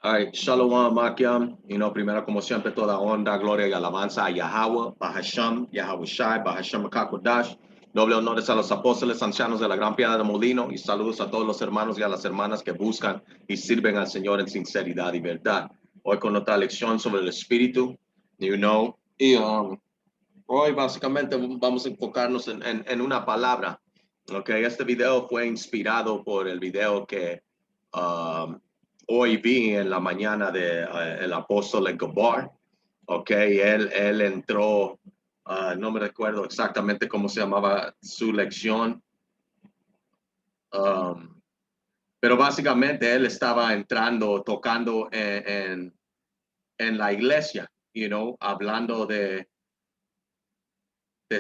All right, Shalom Makiam. Primero como siempre, toda honra, gloria y alabanza a Yahweh, Bahasham, Yahweh Shai, Bahasham Kakodash. Doble honores a los apóstoles, ancianos de la Gran Piedra de Molino y saludos a todos los hermanos y a las hermanas que buscan y sirven al Señor en sinceridad y verdad. Hoy con otra lección sobre el Espíritu, y hoy básicamente vamos a enfocarnos en una palabra. Este video fue inspirado por el video que um, hoy vi en la mañana de el apóstol en Gabar. Él entró, no me recuerdo exactamente cómo se llamaba su lección, um, pero básicamente él estaba entrando, tocando en la iglesia, hablando de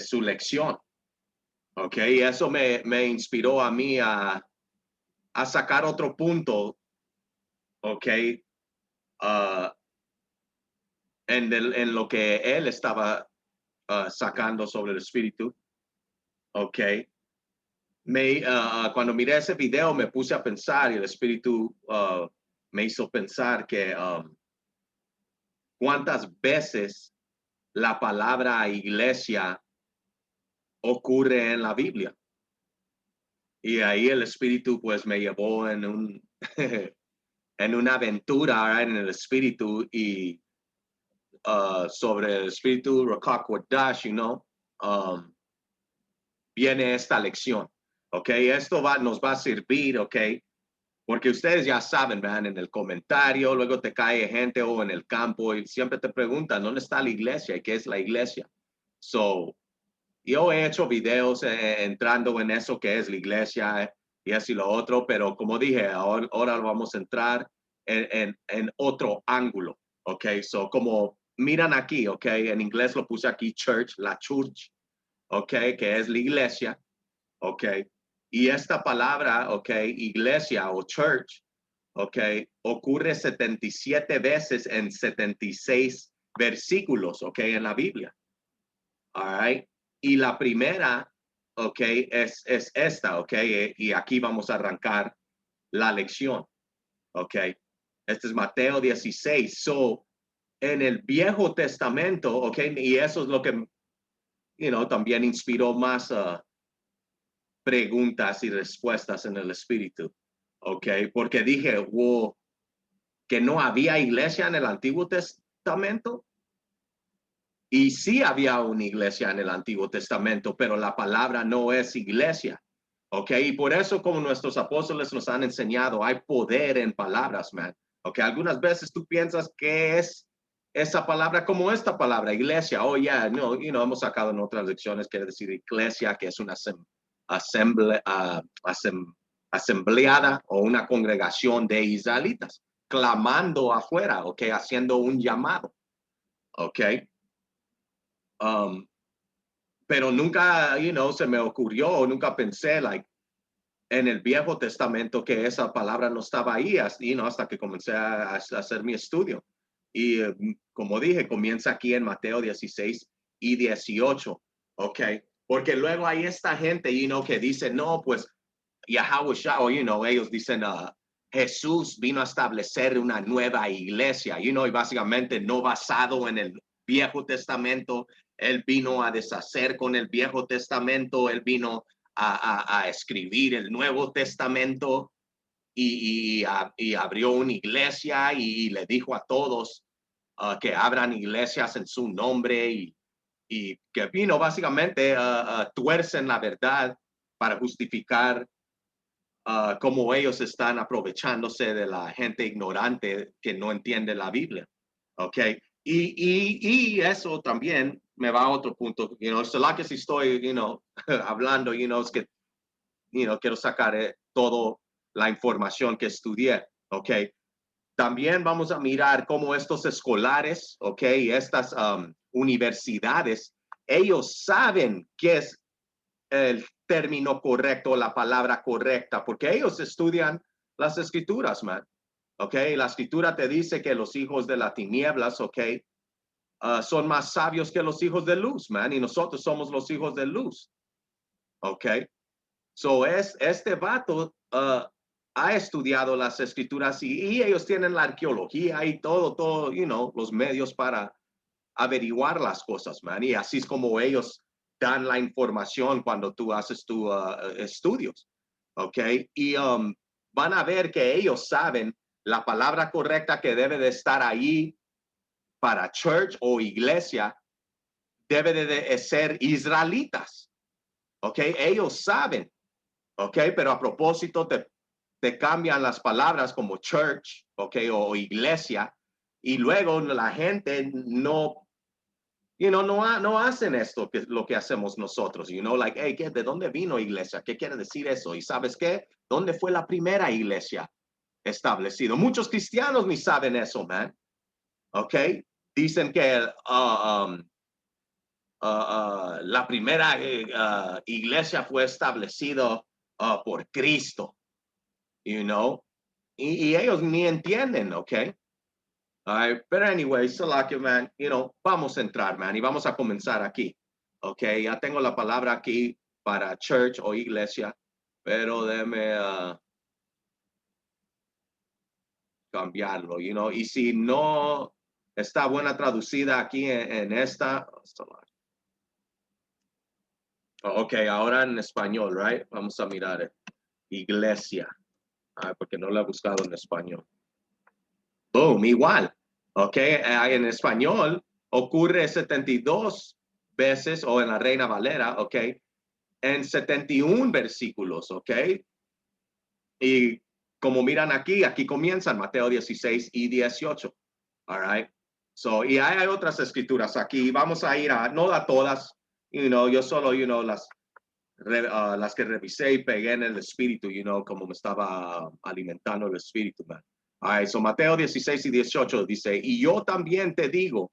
su lección. Y eso me inspiró a mí a sacar otro punto, ok, uh, en lo que él estaba sacando sobre el espíritu, ok. Cuando miré ese video me puse a pensar y el espíritu me hizo pensar que cuántas veces la palabra iglesia ocurre en la Biblia. Y ahí el espíritu pues me llevó en una aventura en el espíritu y sobre el espíritu Rakakwadash, viene esta lección. Esto nos va a servir, porque ustedes ya saben, vean en el comentario, luego te cae gente o en el campo y siempre te preguntan, ¿dónde está la iglesia? ¿Y qué es la iglesia? Yo he hecho videos entrando en eso que es la iglesia y así lo otro, pero como dije, ahora vamos a entrar en otro ángulo, como miran aquí, en inglés lo puse aquí church, la church, que es la iglesia, y esta palabra, iglesia o church, ocurre 77 veces en 76 versículos, en la Biblia. All right. Y la primera, es esta, y aquí vamos a arrancar la lección, Este es Mateo 16. En el Viejo Testamento, y eso es lo que, también inspiró más preguntas y respuestas en el Espíritu, porque dije, wow, que no había iglesia en el Antiguo Testamento. Y sí había una iglesia en el Antiguo Testamento, pero la palabra no es iglesia. Y por eso, como nuestros apóstoles nos han enseñado, hay poder en palabras, man. Algunas veces tú piensas que es esa palabra como esta palabra, iglesia. Oh, ya, no, hemos sacado en otras lecciones, quiere decir iglesia, que es una asembleada o una congregación de israelitas, clamando afuera, haciendo un llamado, pero nunca, se me ocurrió, nunca pensé, en el Viejo Testamento que esa palabra no estaba ahí, hasta que comencé a hacer mi estudio. Y como dije, comienza aquí en Mateo 16 y 18, Porque luego hay esta gente, que dice, no, pues, Yahweh Shah, ellos dicen, Jesús vino a establecer una nueva iglesia, y básicamente no basado en el Viejo Testamento. Él vino a deshacer con el Viejo Testamento, él vino a escribir el Nuevo Testamento y abrió una iglesia y le dijo a todos que abran iglesias en su nombre y que vino básicamente tuercen la verdad para justificar cómo ellos están aprovechándose de la gente ignorante que no entiende la Biblia. Y eso también me va a otro punto, la que si estoy, hablando, es que, quiero sacar toda la información que estudié, También vamos a mirar cómo estos escolares, y estas universidades, ellos saben qué es el término correcto, la palabra correcta, porque ellos estudian las escrituras, man. La escritura te dice que los hijos de las tinieblas, son más sabios que los hijos de luz, man, y nosotros somos los hijos de luz, este vato ha estudiado las escrituras y ellos tienen la arqueología y todo, los medios para averiguar las cosas, man. Y así es como ellos dan la información cuando tú haces tus estudios, ¿ok? Y van a ver que ellos saben la palabra correcta que debe de estar ahí para church o iglesia, debe de ser israelitas, ¿ok? Ellos saben, ¿ok? Pero a propósito te cambian las palabras como church, ¿ok? O iglesia, y luego la gente no, no hacen esto, lo que hacemos nosotros, like, hey, ¿de dónde vino iglesia? ¿Qué quiere decir eso? ¿Y sabes qué? ¿Dónde fue la primera iglesia establecida? Muchos cristianos ni saben eso, man, ¿ok? Dicen que la primera iglesia fue establecida por Cristo, y ellos ni entienden, ¿ok? Pero anyway, Salakio, man, vamos a entrar, man, y vamos a comenzar aquí, ¿ok? Ya tengo la palabra aquí para church o iglesia, pero déjeme cambiarlo, y si no está buena traducida aquí en esta, ok, ahora en español, right? Vamos a mirar iglesia, porque no la he buscado en español. Boom, igual, ok, en español ocurre 72 veces, o en la Reina Valera, ok, en 71 versículos, ok, y como miran aquí comienzan Mateo 16 y 18, all right, so, y hay otras escrituras aquí, vamos a ir no a todas, yo solo, las que revisé y pegué en el espíritu, como me estaba alimentando el espíritu, man. All right, so Mateo 16 y 18 dice, y yo también te digo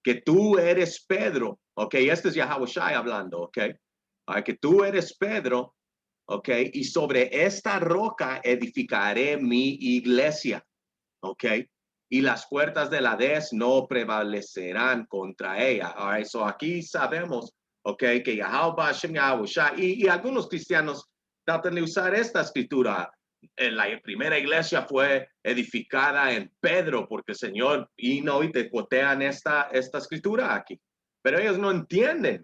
que tú eres Pedro, ok, este es Yahawashi hablando, ok, que tú eres Pedro, ok, y sobre esta roca edificaré mi iglesia, ok, y las puertas del Hades no prevalecerán contra ella. All right, so aquí sabemos, ok, que Yahweh Hashem Yahushua, y algunos cristianos tratan de usar esta escritura. La primera iglesia fue edificada en Pedro, porque el Señor y te cotean esta escritura aquí. Pero ellos no entienden,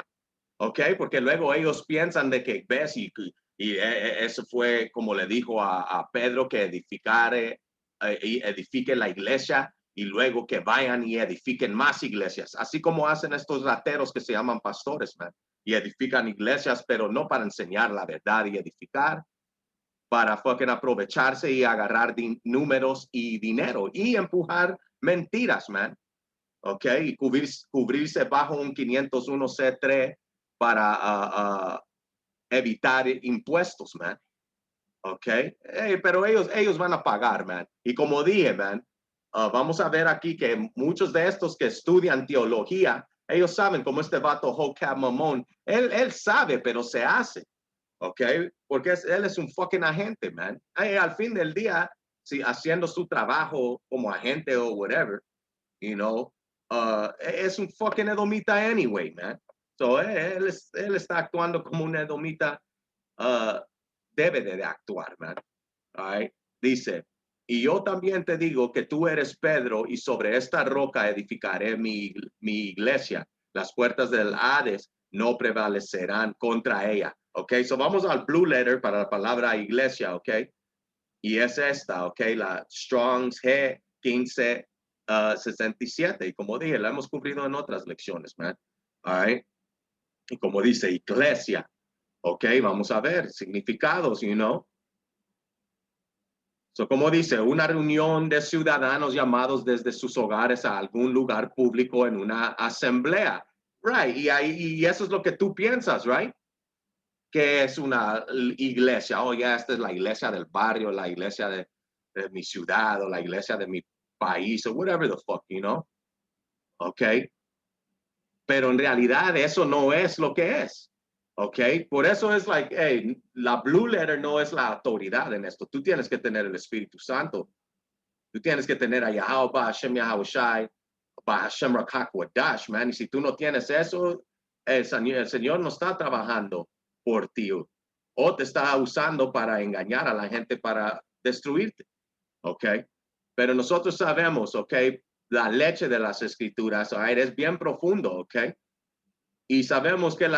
ok, porque luego ellos piensan de que ves y eso fue como le dijo a Pedro que edifique la iglesia y luego que vayan y edifiquen más iglesias, así como hacen estos rateros que se llaman pastores, man, y edifican iglesias, pero no para enseñar la verdad y edificar, para fucking aprovecharse y agarrar números y dinero y empujar mentiras, man, ok, y cubrirse bajo un 501c3 para evitar impuestos, man. Ok, pero ellos van a pagar, man. Y como dije, man, vamos a ver aquí que muchos de estos que estudian teología, ellos saben como este vato Hokab Mamón, él sabe, pero se hace, ok, porque él es un fucking agente, man. Al fin del día, si haciendo su trabajo como agente o whatever, es un fucking edomita anyway, man. So, él está actuando como un edomita debe de actuar, man. All right? Dice, y yo también te digo que tú eres Pedro y sobre esta roca edificaré mi iglesia. Las puertas del Hades no prevalecerán contra ella. Ok, so vamos al blue letter para la palabra iglesia, ok. Y es esta, ok, la Strong's G1567. Y como dije, la hemos cumplido en otras lecciones, man. All right? Y como dice, iglesia. Ok, vamos a ver significados, So, como dice, una reunión de ciudadanos llamados desde sus hogares a algún lugar público en una asamblea. Right, y eso es lo que tú piensas, right? Que es una iglesia. Oh, ya, esta es la iglesia del barrio, la iglesia de mi ciudad, o la iglesia de mi país, o whatever the fuck, Ok. Pero en realidad eso no es lo que es. ¿Ok? Por eso es like, hey, la blue letter no es la autoridad en esto. Tú tienes que tener el Espíritu Santo. Tú tienes que tener a Yahweh, Hashem Yahawashi, Hashem Rakakwadash, man. Y si tú no tienes eso, el Señor no está trabajando por ti. O te está usando para engañar a la gente para destruirte, ¿ok? Pero nosotros sabemos, ¿ok? La leche de las escrituras, right, es bien profundo, ¿ok? Y sabemos que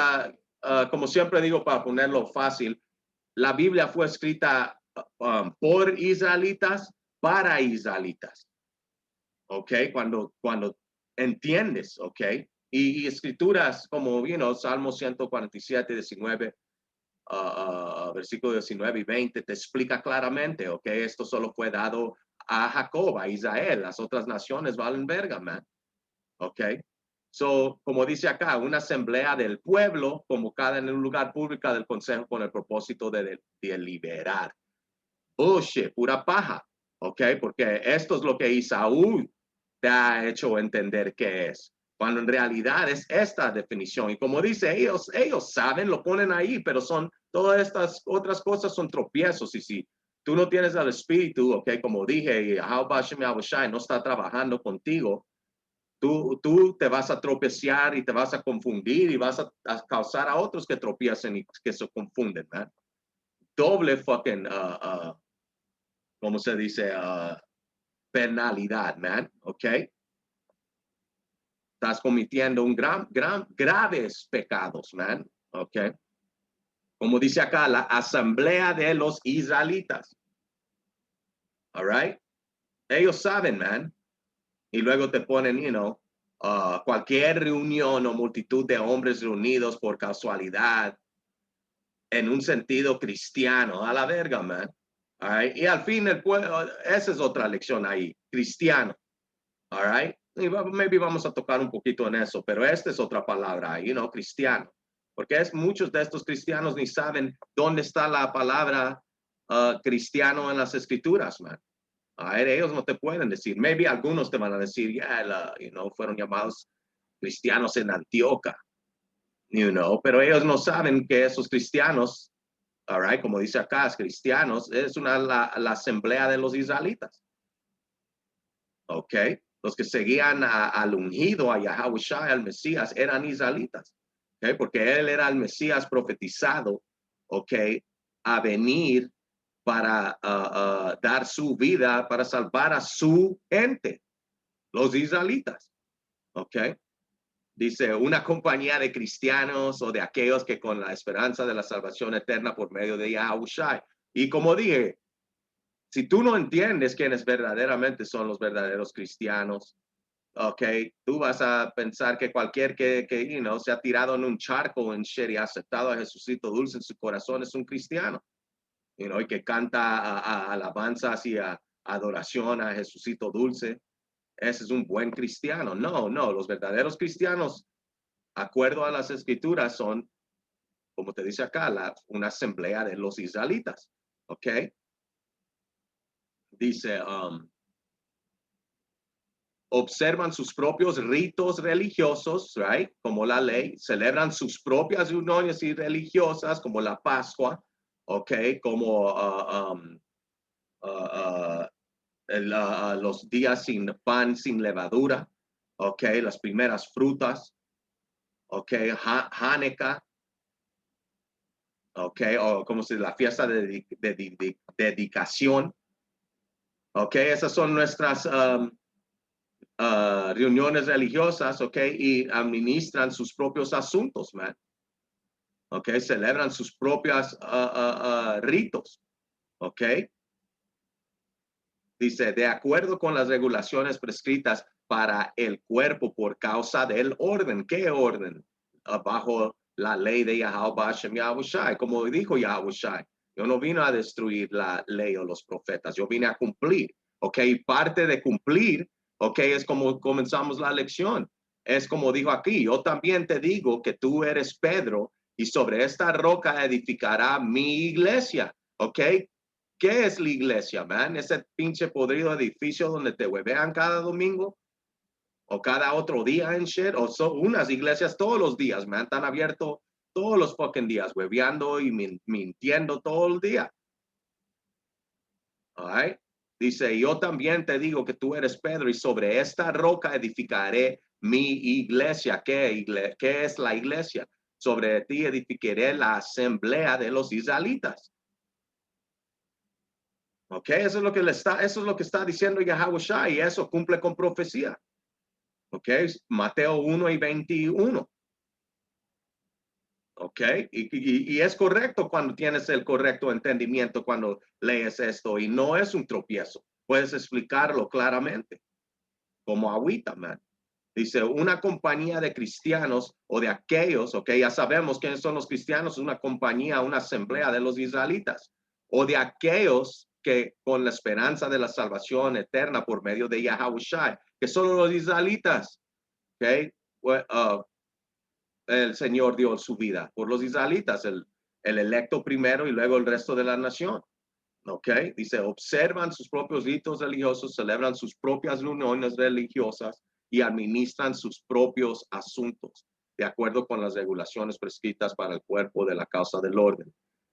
como siempre digo, para ponerlo fácil, la Biblia fue escrita por israelitas, para israelitas, ¿ok? Cuando entiendes, ¿ok? Y escrituras como, Salmo 147, 19, versículo 19 y 20, te explica claramente, ¿ok? Esto solo fue dado a Jacob, a Israel. Las otras naciones valen verga, man. ¿Ok? So, como dice acá, una asamblea del pueblo convocada en un lugar público del consejo con el propósito de deliberar. Bullshit, pura paja. ¿Ok? Porque esto es lo que Isaú te ha hecho entender que es. Cuando en realidad es esta definición. Y como dice, ellos saben, lo ponen ahí, pero todas estas otras cosas son tropiezos. Y si tú no tienes el espíritu, ok, como dije, y no está trabajando contigo, tú te vas a tropezar y te vas a confundir y vas a causar a otros que tropiecen y que se confunden, man. Doble fucking, ¿cómo se dice? Penalidad, man, ¿ok? Estás cometiendo graves pecados, man, ¿ok? Como dice acá, la asamblea de los israelitas, all right? Ellos saben, man, y luego te ponen, cualquier reunión o multitud de hombres reunidos por casualidad en un sentido cristiano, a la verga, man. All right? Y al fin, esa es otra lección ahí, cristiano. All right? Y maybe vamos a tocar un poquito en eso, pero esta es otra palabra, cristiano. Porque muchos de estos cristianos ni saben dónde está la palabra cristiano en las escrituras, man. Ellos no te pueden decir. Maybe algunos te van a decir, fueron llamados cristianos en Antioquia, pero ellos no saben que esos cristianos, all right, como dice acá, cristianos, es la asamblea de los israelitas. Ok, los que seguían al ungido, a Yahushua, al Mesías, eran israelitas. Okay, porque él era el Mesías profetizado, ok, a venir para dar su vida, para salvar a su gente, los israelitas. Ok. Dice, una compañía de cristianos o de aquellos que con la esperanza de la salvación eterna por medio de Yahushua. Y como dije, si tú no entiendes quiénes verdaderamente son los verdaderos cristianos, ok, tú vas a pensar que cualquier que se ha tirado en un charco en Sherry, ha aceptado a Jesucito dulce en su corazón, es un cristiano, y que canta alabanzas y adoración a Jesucito dulce, ese es un buen cristiano. No, los verdaderos cristianos, acuerdo a las escrituras, son, como te dice acá, una asamblea de los israelitas, ok. Dice, observan sus propios ritos religiosos, right? Como la ley, celebran sus propias reuniones religiosas, como la Pascua, ok, como los días sin pan, sin levadura, ok, las primeras frutas, ok, Hanukkah, ok, o como se dice, la fiesta de dedicación, ok, esas son nuestras reuniones religiosas, ok, y administran sus propios asuntos, man. Ok, celebran sus propios ritos, ok. Dice, de acuerdo con las regulaciones prescritas para el cuerpo por causa del orden. ¿Qué orden? Bajo la ley de Yahweh Hashem Yahushai, como dijo Yahushai. Yo no vine a destruir la ley o los profetas, yo vine a cumplir, ok. Parte de cumplir, ok, es como comenzamos la lección. Es como dijo aquí, yo también te digo que tú eres Pedro y sobre esta roca edificará mi iglesia, ok. ¿Qué es la iglesia, man? Ese pinche podrido edificio donde te huevean cada domingo o cada otro día en shit, o son unas iglesias todos los días, man, están abiertos todos los fucking días, hueveando y mintiendo todo el día. All right? Dice, yo también te digo que tú eres Pedro y sobre esta roca edificaré mi iglesia. ¿Qué es la iglesia? Sobre ti edificaré la asamblea de los israelitas. Ok, eso es lo que está diciendo Yahushua y eso cumple con profecía. Ok, Mateo 1:21. Ok, y es correcto cuando tienes el correcto entendimiento cuando lees esto y no es un tropiezo. Puedes explicarlo claramente, como agüita, man. Dice, una compañía de cristianos o de aquellos, ok, ya sabemos quiénes son los cristianos, una compañía, una asamblea de los israelitas, o de aquellos que con la esperanza de la salvación eterna por medio de Yahushua, que son los israelitas, ok, el Señor dio su vida por los israelitas, el electo primero y luego el resto de la nación. ¿Ok? Dice, observan sus propios ritos religiosos, celebran sus propias reuniones religiosas y administran sus propios asuntos, de acuerdo con las regulaciones prescritas para el cuerpo de la causa del orden.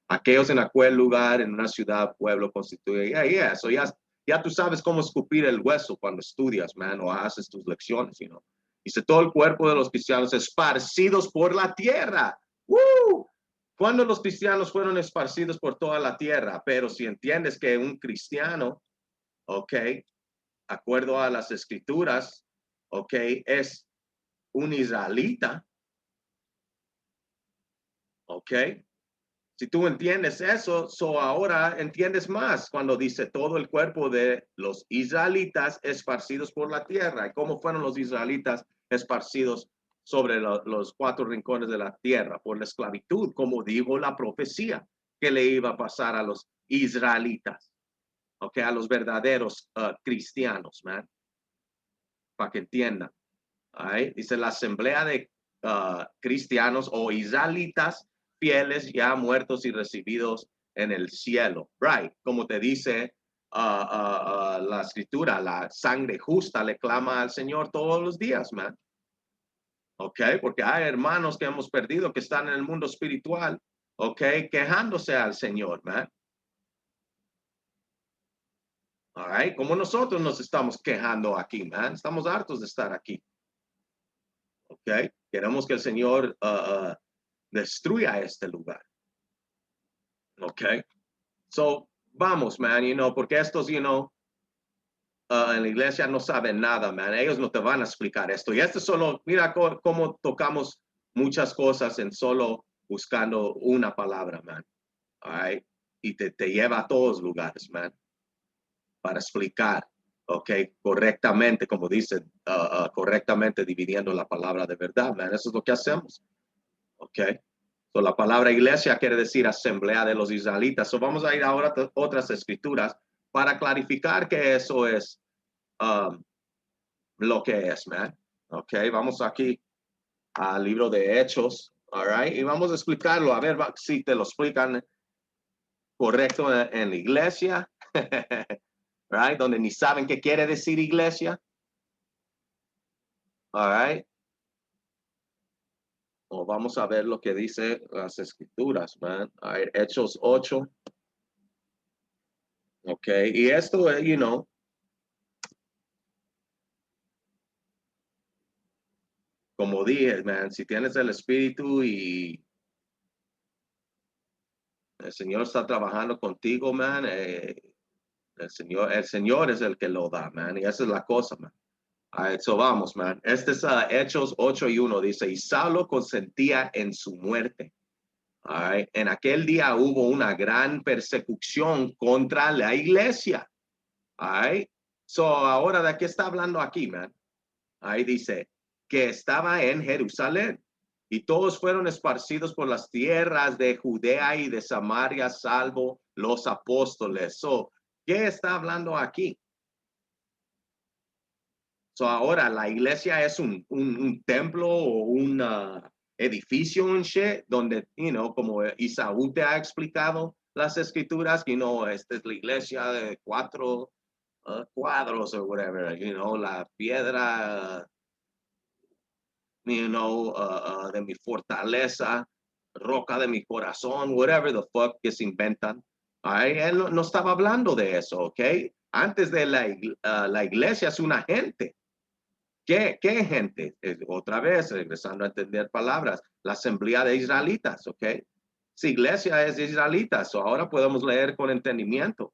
Aquellos en aquel lugar, en una ciudad, pueblo, constituye, so ya tú sabes cómo escupir el hueso cuando estudias, man, o haces tus lecciones, you know. Dice, todo el cuerpo de los cristianos esparcidos por la tierra. ¡Woo! Cuando los cristianos fueron esparcidos por toda la tierra, pero si entiendes que un cristiano, ok, acuerdo a las escrituras, ok, es un israelita, ok, si tú entiendes eso, ahora entiendes más cuando dice todo el cuerpo de los israelitas esparcidos por la tierra. ¿Y cómo fueron los israelitas esparcidos sobre los cuatro rincones de la tierra? Por la esclavitud, como dijo la profecía que le iba a pasar a los israelitas, ¿ok? A los verdaderos cristianos, man, para que entiendan. Right? Dice la asamblea de cristianos o israelitas fieles ya muertos y recibidos en el cielo. Right? Como te dice la escritura, la sangre justa le clama al Señor todos los días, man. Ok, porque hay hermanos que hemos perdido que están en el mundo espiritual, ok, quejándose al Señor, man. All right, como nosotros nos estamos quejando aquí, man. Estamos hartos de estar aquí. Ok, queremos que el Señor destruya este lugar. Ok, so vamos, man, you know, porque estos, you know, en la iglesia no saben nada, man. Ellos no te van a explicar esto. Y esto solo, mira cómo tocamos muchas cosas en solo buscando una palabra, man. All right, y te lleva a todos lugares, man, para explicar, ok, correctamente, como dice, correctamente dividiendo la palabra de verdad, man. Eso es lo que hacemos, ok. So, la palabra iglesia quiere decir asamblea de los israelitas. So, vamos a ir ahora a otras escrituras para clarificar que eso es lo que es, man. Ok, vamos aquí al libro de Hechos, all right, y vamos a explicarlo, a ver si te lo explican correcto en la iglesia, right, donde ni saben qué quiere decir iglesia, all right. O vamos a ver lo que dice las escrituras, man. All right, Hechos 8. Ok, y esto, you know, como dije, man, si tienes el espíritu y el Señor está trabajando contigo, man, el Señor es el que lo da, man, y esa es la cosa, man. All right, so vamos, man. Este es Hechos 8:1, dice, y Saulo consentía en su muerte. All right. En aquel día hubo una gran persecución contra la iglesia. All right. So ahora, ¿de qué está hablando aquí, man? Ahí dice que estaba en Jerusalén y todos fueron esparcidos por las tierras de Judea y de Samaria, salvo los apóstoles. So, ¿qué está hablando aquí? So, ahora la iglesia es un templo o un edificio en shit donde, you know, como Isaú te ha explicado las escrituras, you know, esta es la iglesia de 4 cuadros o whatever, you know, la piedra you know, de mi fortaleza, roca de mi corazón, whatever the fuck que se inventan. Ay, él no estaba hablando de eso, ¿ok? Antes de la iglesia es una gente. ¿Qué gente? Otra vez, regresando a entender palabras, la asamblea de israelitas, ¿ok? Si iglesia es israelita, so ahora podemos leer con entendimiento.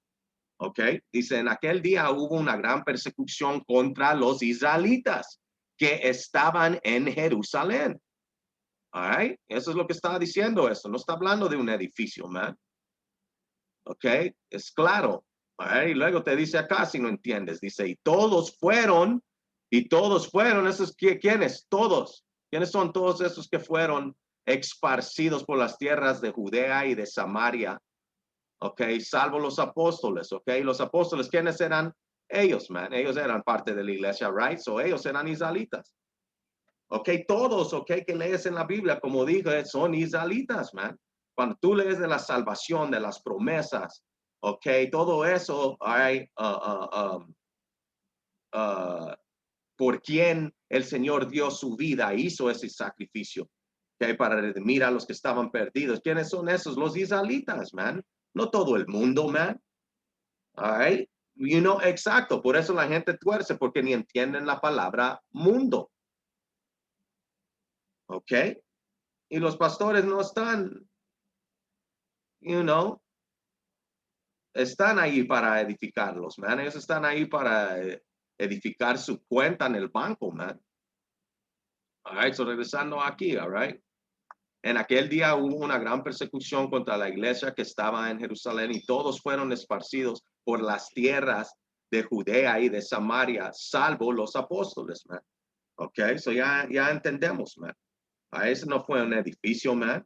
¿ok? Dice, en aquel día hubo una gran persecución contra los israelitas que estaban en Jerusalén. All right? Eso es lo que está diciendo esto. No está hablando de un edificio, man. ¿Ok? Es claro. All right? Y luego te dice acá, si no entiendes, dice, y todos fueron, esos, ¿quiénes? Todos. ¿Quiénes son todos esos que fueron esparcidos por las tierras de Judea y de Samaria? ¿Ok? Salvo los apóstoles, ¿ok? Los apóstoles, ¿quiénes eran? Ellos, man. Ellos eran parte de la iglesia, right? So ellos eran israelitas. ¿Ok? Todos, ¿ok? Que lees en la Biblia, como dije, son israelitas, man. Cuando tú lees de la salvación, de las promesas, ¿ok? Todo eso hay por quien el Señor dio su vida, hizo ese sacrificio, ¿ok? Para redimir a los que estaban perdidos. ¿Quiénes son esos? Los israelitas, man. No todo el mundo, man. All right? You know, exacto. Por eso la gente tuerce, porque ni entienden la palabra mundo. ¿Ok? Y los pastores no están, you know, están ahí para edificarlos, man. Ellos están ahí para edificar su cuenta en el banco, man. All right, so regresando aquí, all right. En aquel día hubo una gran persecución contra la iglesia que estaba en Jerusalén y todos fueron esparcidos por las tierras de Judea y de Samaria, salvo los apóstoles, man. Ok, so ya entendemos, man. A ese no fue un edificio, man.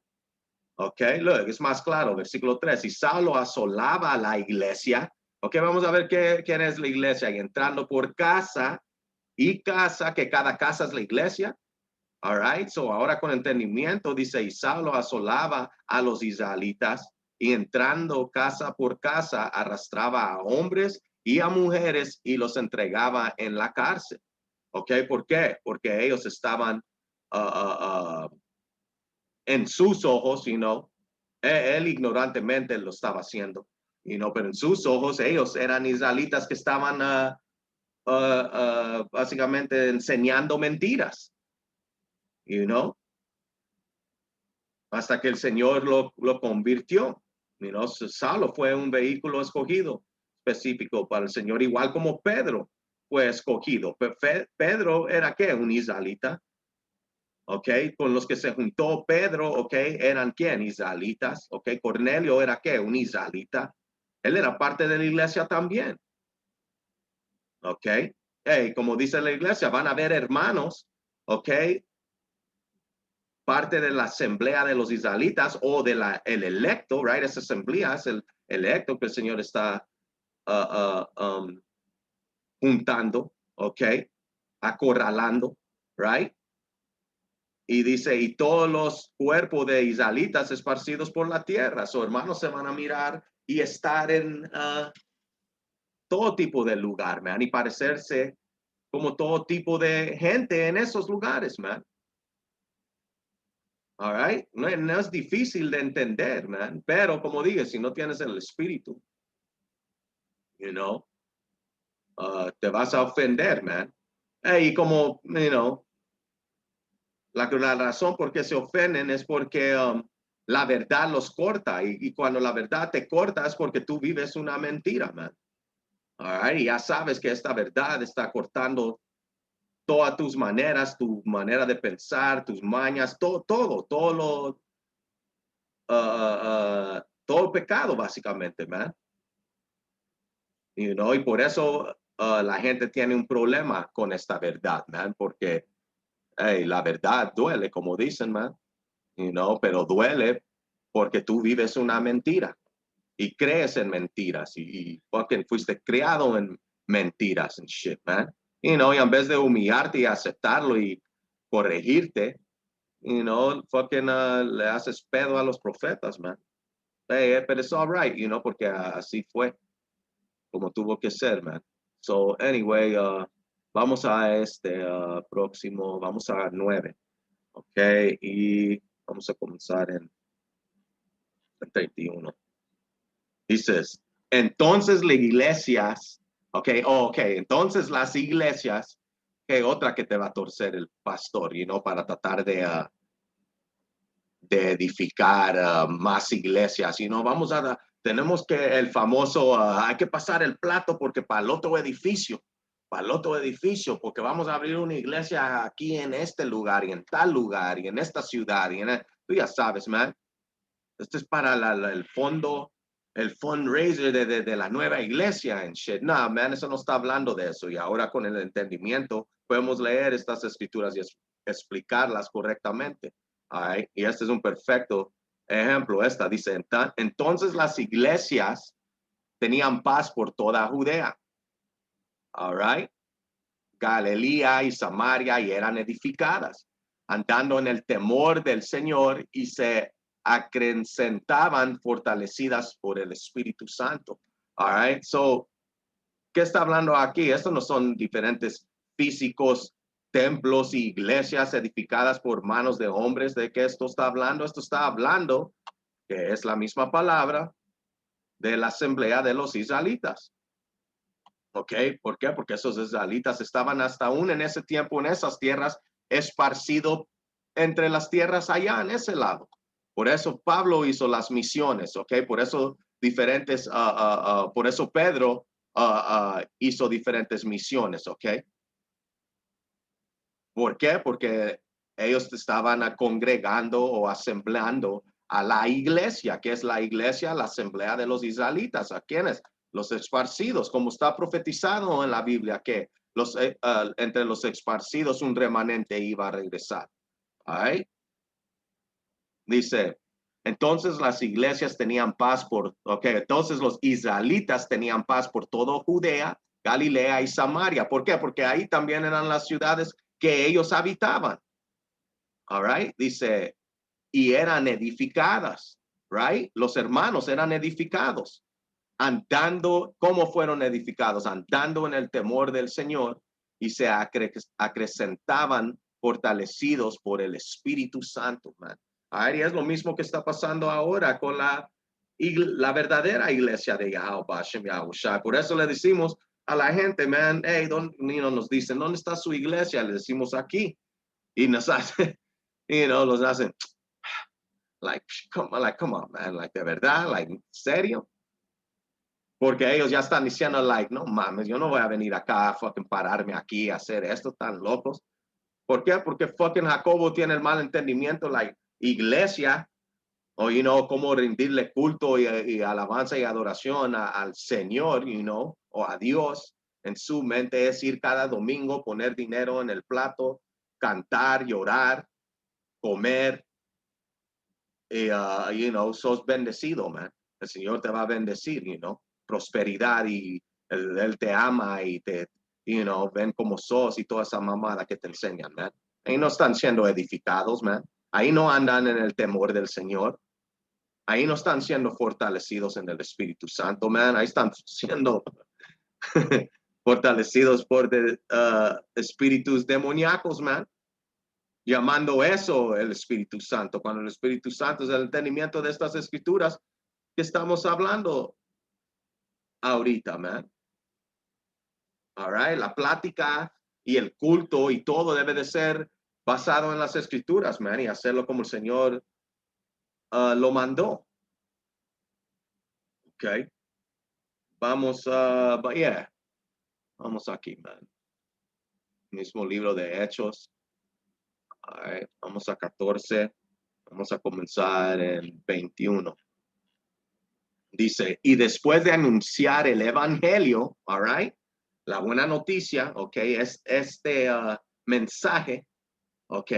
Ok, luego es más claro, versículo 3. Y Saulo asolaba a la iglesia. Ok, vamos a ver quién es la iglesia. Y entrando por casa y casa, que cada casa es la iglesia. All right, so ahora con entendimiento dice, y Saulo asolaba a los israelitas y entrando casa por casa arrastraba a hombres y a mujeres y los entregaba en la cárcel. Ok, ¿por qué? Porque ellos estaban en sus ojos, él ignorantemente lo estaba haciendo, pero en sus ojos ellos eran israelitas que estaban básicamente enseñando mentiras, hasta que el Señor lo convirtió. Saulo fue un vehículo escogido específico para el Señor, igual como Pedro fue escogido. Pedro era ¿qué? Un israelita. ¿Ok? Con los que se juntó Pedro, ¿ok? ¿Eran quién? Israelitas, ¿ok? Cornelio era ¿qué? Un israelita. Él era parte de la iglesia también, ¿ok? Hey, como dice la iglesia, van a haber hermanos, ¿ok? Parte de la asamblea de los israelitas o de el electo, right? Esa asamblea es el electo que el Señor está juntando, ¿ok? Acorralando, right? Y dice, y todos los cuerpos de israelitas esparcidos por la tierra, sus hermanos se van a mirar y estar en todo tipo de lugar, man, y parecerse como todo tipo de gente en esos lugares, man. All right? No es difícil de entender, man, pero como dije, si no tienes el espíritu, you know, te vas a ofender, man. Y como, la razón por qué se ofenden es porque la verdad los corta y cuando la verdad te corta es porque tú vives una mentira, man. All right? Y ya sabes que esta verdad está cortando todas tus maneras, tu manera de pensar, tus mañas, todo el pecado básicamente, man. Y por eso la gente tiene un problema con esta verdad, man, porque hey, la verdad duele, como dicen, man. Pero duele porque tú vives una mentira y crees en mentiras y fucking fuiste criado en mentiras and shit, man. Y en vez de humillarte y aceptarlo y corregirte, fucking le haces pedo a los profetas, man. Hey, but it's all right, porque así fue como tuvo que ser, man. So, anyway, vamos a este próximo, vamos a 9, ok, y vamos a comenzar en 31. Dices, entonces las iglesias, entonces las iglesias, que otra que te va a torcer el pastor, para tratar de edificar más iglesias, vamos a Tenemos que el famoso, hay que pasar el plato porque para el otro edificio, porque vamos a abrir una iglesia aquí en este lugar y en tal lugar y en esta ciudad. Tú ya sabes, man. Este es para el fondo, el fundraiser de la nueva iglesia en shit. No, man, eso no está hablando de eso. Y ahora con el entendimiento podemos leer estas escrituras y explicarlas correctamente. All right? Y este es un perfecto ejemplo. Esta dice, entonces las iglesias tenían paz por toda Judea. All right? Galilea y Samaria y eran edificadas, andando en el temor del Señor y se acrecentaban fortalecidas por el Espíritu Santo. All right? So, ¿qué está hablando aquí? Estos no son diferentes físicos, templos y iglesias edificadas por manos de hombres. ¿De qué esto está hablando? Esto está hablando, que es la misma palabra, de la asamblea de los israelitas. ¿Ok? ¿Por qué? Porque esos israelitas estaban hasta aún en ese tiempo en esas tierras, esparcidos entre las tierras allá en ese lado. Por eso Pablo hizo las misiones, ¿ok? Por eso diferentes, por eso Pedro hizo diferentes misiones, ¿ok? ¿Por qué? Porque ellos estaban congregando o asemblando a la iglesia, que es la iglesia, la asamblea de los israelitas. ¿A quiénes? Los esparcidos, como está profetizado en la Biblia, que entre los esparcidos un remanente iba a regresar. ¿Ay? Dice, entonces las iglesias tenían paz entonces los israelitas tenían paz por todo Judea, Galilea y Samaria. ¿Por qué? Porque ahí también eran las ciudades que ellos habitaban. All right? Dice, y eran edificadas, right? Los hermanos eran edificados, andando, ¿cómo fueron edificados? Andando en el temor del Señor y se acrecentaban fortalecidos por el Espíritu Santo, man. Ahí es lo mismo que está pasando ahora con la verdadera iglesia de Yahweh Hashem Yahushua. Por eso le decimos a la gente, man, hey, nos dicen, ¿dónde está su iglesia? Le decimos aquí. Y nos hace, los hacen, come on, man, like, de verdad, like, ¿serio? Porque ellos ya están diciendo, like, no mames, yo no voy a venir acá a fucking pararme aquí a hacer esto, tan locos. ¿Por qué? Porque fucking Jacobo tiene el mal entendimiento, like, iglesia, o, cómo rendirle culto y alabanza y adoración al Señor, o a Dios. En su mente es ir cada domingo, poner dinero en el plato, cantar, llorar, comer, y, sos bendecido, man. El Señor te va a bendecir, prosperidad y él te ama y te, ven como sos y toda esa mamada que te enseñan, man. Ahí no están siendo edificados, man. Ahí no andan en el temor del Señor. Ahí no están siendo fortalecidos en el Espíritu Santo, man. Ahí están siendo fortalecidos por espíritus demoníacos, man. Llamando eso el Espíritu Santo, cuando el Espíritu Santo es el entendimiento de estas escrituras que estamos hablando ahorita, man. All right, la plática y el culto y todo debe de ser basado en las escrituras, man, y hacerlo como el Señor lo mandó. Ok. Vamos vamos aquí, man. Mismo libro de Hechos. All right. Vamos a 14. Vamos a comenzar en 21. Dice, y después de anunciar el evangelio, all right, la buena noticia, ok, es este mensaje, ok,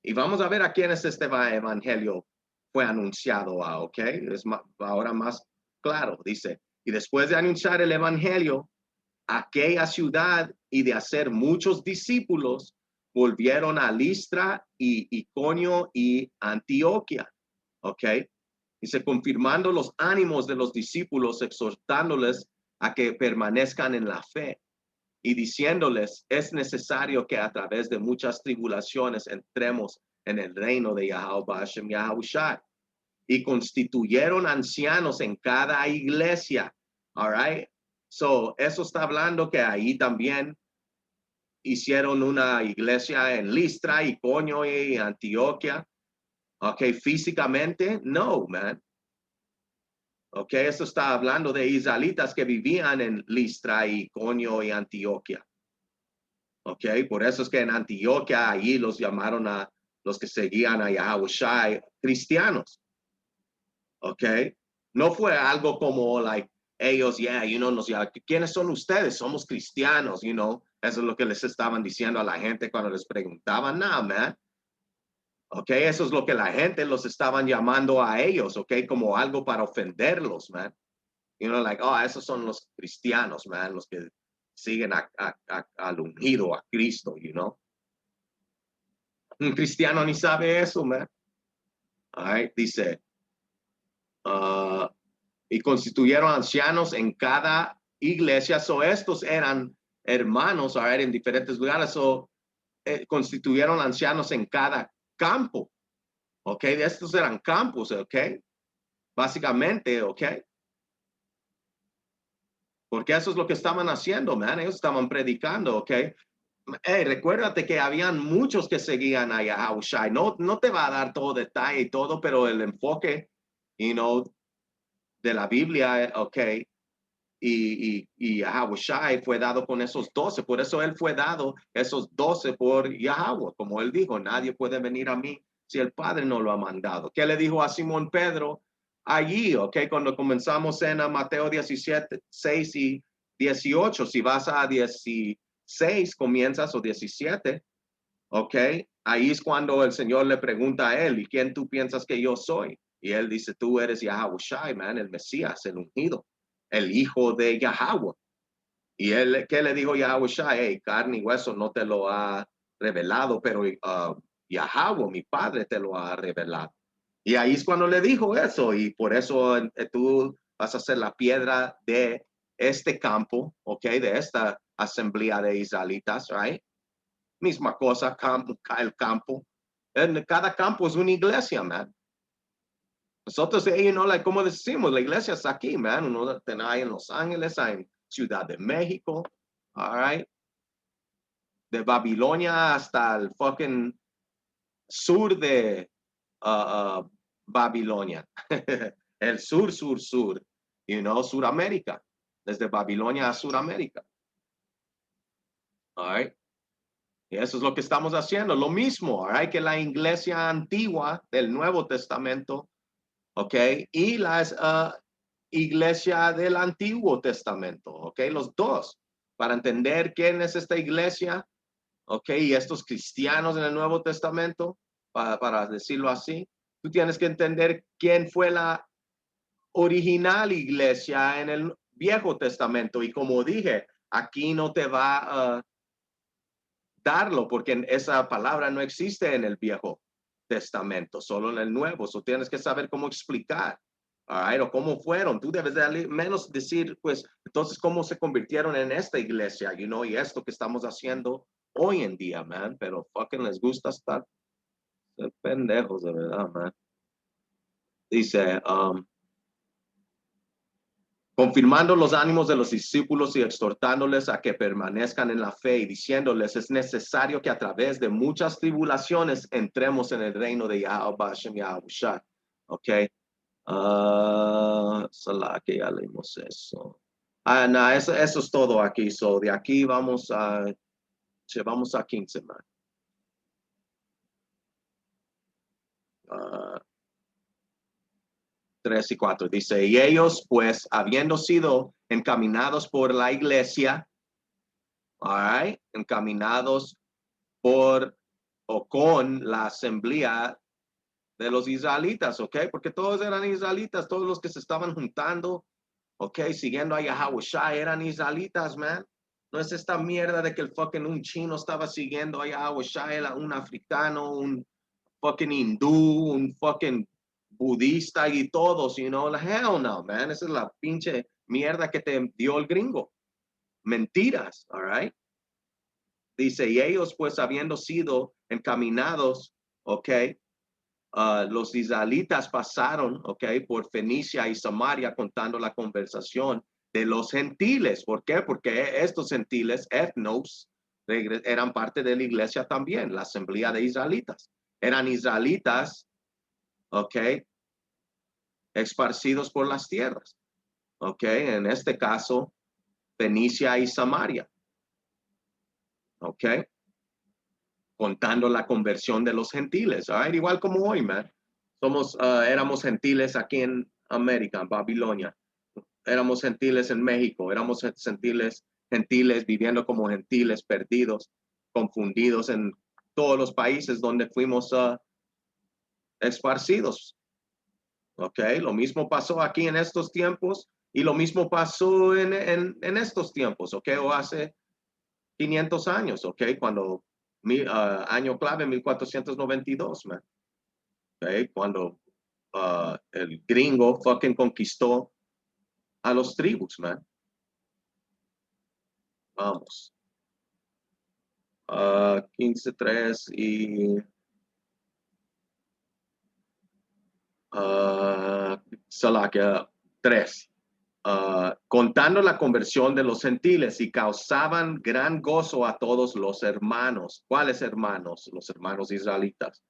y vamos a ver a quién es este evangelio fue anunciado, ok, es ahora más claro, dice, y después de anunciar el evangelio, aquella ciudad y de hacer muchos discípulos, volvieron a Listra y Iconio y Antioquia, ok. Dice, confirmando los ánimos de los discípulos, exhortándoles a que permanezcan en la fe y diciéndoles, es necesario que a través de muchas tribulaciones entremos en el reino de Yahweh Hashem Yahushua. Y constituyeron ancianos en cada iglesia. All right. So, eso está hablando que ahí también hicieron una iglesia en Listra, Iconio y Antioquia. Ok, físicamente, no, man. Ok, esto está hablando de israelitas que vivían en Listra, Iconio y Antioquia. Ok, por eso es que en Antioquia allí los llamaron a los que seguían a Yahushua cristianos. Ok, no fue algo como like ellos, yeah, you know, ¿quiénes son ustedes? Somos cristianos, you know. Eso es lo que les estaban diciendo a la gente cuando les preguntaban, no, man. Ok, eso es lo que la gente los estaban llamando a ellos, ok, como algo para ofenderlos, man. You know, like, oh, esos son los cristianos, man, los que siguen al ungido, a Cristo, you know. Un cristiano ni sabe eso, man. All right, dice, uh, y constituyeron ancianos en cada iglesia. So estos eran hermanos, all right, en diferentes lugares. So constituyeron ancianos en cada campo. Ok, estos eran campos, ok. Básicamente, ok. Porque eso es lo que estaban haciendo, man. Ellos estaban predicando, ok. Hey, recuérdate que habían muchos que seguían a Yahushua. No te va a dar todo detalle y todo, pero el enfoque, you know, de la Biblia, ok, y Yahushua fue dado con esos 12. Por eso él fue dado esos 12 por Yahweh. Como él dijo, nadie puede venir a mí si el Padre no lo ha mandado. ¿Qué le dijo a Simón Pedro allí? Ok, cuando comenzamos en Mateo 17, 6 y 18, si vas a 16, comienzas o 17, ok, ahí es cuando el Señor le pregunta a él, ¿y quién tú piensas que yo soy? Y él dice, tú eres Yahushua, man, el Mesías, el ungido, el hijo de Yahweh. Y él, ¿qué le dijo Yahushua? Hey, carne y hueso no te lo ha revelado, pero Yahweh, mi padre, te lo ha revelado. Y ahí es cuando le dijo eso, y por eso tú vas a ser la piedra de este campo, ok, de esta asamblea de israelitas, right? Misma cosa, el campo. En cada campo es una iglesia, man. Nosotros, you know, like, como decimos, la iglesia está aquí, man. Uno hay en Los Ángeles, hay en Ciudad de México, all right? De Babilonia hasta el fucking sur de Babilonia. El sur, you know, Suramérica. Desde Babilonia a Suramérica. All right? Y eso es lo que estamos haciendo. Lo mismo, right? Que la iglesia antigua del Nuevo Testamento, ¿ok? Y la iglesia del Antiguo Testamento, ¿ok? Los dos. Para entender quién es esta iglesia, ¿ok? Y estos cristianos en el Nuevo Testamento, para decirlo así, tú tienes que entender quién fue la original iglesia en el Viejo Testamento. Y como dije, aquí no te va a darlo, porque esa palabra no existe en el Viejo Testamento, solo en el Nuevo. So tienes que saber cómo explicar, right, o cómo fueron. Tú debes de menos decir, pues, entonces, cómo se convirtieron en esta iglesia, you know, y esto que estamos haciendo hoy en día, man. Pero fucking les gusta estar pendejos, de verdad, man. Dice, confirmando los ánimos de los discípulos y exhortándoles a que permanezcan en la fe y diciéndoles es necesario que a través de muchas tribulaciones entremos en el reino de Yahweh Hashem Yahushua. Ok. Salah, que ya leímos eso. No, eso es todo aquí. So, de aquí vamos a 15, man. 3 y 4. Dice, y ellos pues, habiendo sido encaminados por la iglesia, all right, encaminados por o con la asamblea de los israelitas, ¿ok? Porque todos eran israelitas, todos los que se estaban juntando, ¿ok? Siguiendo a Yahushua eran israelitas, man. No es esta mierda de que el fucking un chino estaba siguiendo a Yahushua, un africano, un fucking hindú, un fucking budista y todos, you know, hell no, man. Esa es la pinche mierda que te dio el gringo. Mentiras, all right? Dice, y ellos pues habiendo sido encaminados, ok, los israelitas pasaron, ok, por Fenicia y Samaria contando la conversación de los gentiles. ¿Por qué? Porque estos gentiles, etnos, eran parte de la iglesia también, la asamblea de israelitas. Eran israelitas, ok, esparcidos por las tierras. Ok, en este caso, Fenicia y Samaria. Ok, contando la conversión de los gentiles. Right? Igual como hoy, man. Éramos gentiles aquí en América, en Babilonia. Éramos gentiles en México. Éramos gentiles viviendo como gentiles, perdidos, confundidos en todos los países donde fuimos esparcidos. Ok, lo mismo pasó aquí en estos tiempos y lo mismo pasó en estos tiempos, ok, o hace 500 años, ok, cuando año clave 1492, man, ok, cuando el gringo fucking conquistó a los tribus, man. Vamos. 15:3 y Salakia 3. Contando la conversión de los gentiles y causaban gran gozo a todos los hermanos. ¿Cuáles hermanos? Los hermanos israelitas.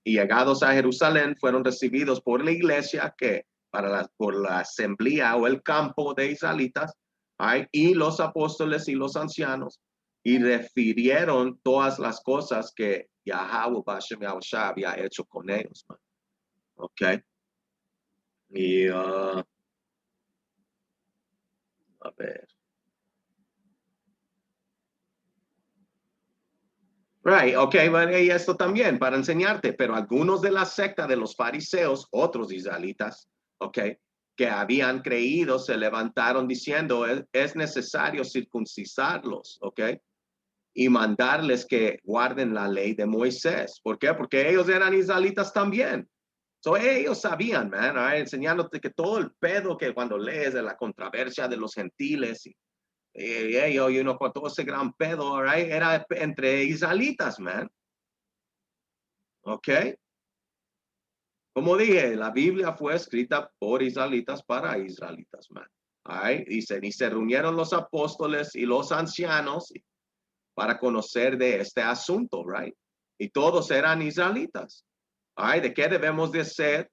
Y llegados a Jerusalén fueron recibidos por la iglesia que por la asamblea o el campo de israelitas y los apóstoles y los ancianos y refirieron todas las cosas que Yahweh Bashem Yahushua había hecho con ellos. Man. Ok. Y a ver. Right, ok, bueno, y esto también para enseñarte, pero algunos de la secta de los fariseos, otros israelitas, ok, que habían creído, se levantaron diciendo, es necesario circuncisarlos, ok, y mandarles que guarden la ley de Moisés. ¿Por qué? Porque ellos eran israelitas también. So, ellos sabían, man, right, enseñándote que todo el pedo que cuando lees de la controversia de los gentiles con todo ese gran pedo, right? Era entre israelitas, man. ¿Ok? Como dije, la Biblia fue escrita por israelitas para israelitas, man. Right? Y se reunieron los apóstoles y los ancianos para conocer de este asunto, right? Y todos eran israelitas. Right? ¿De qué debemos de ser?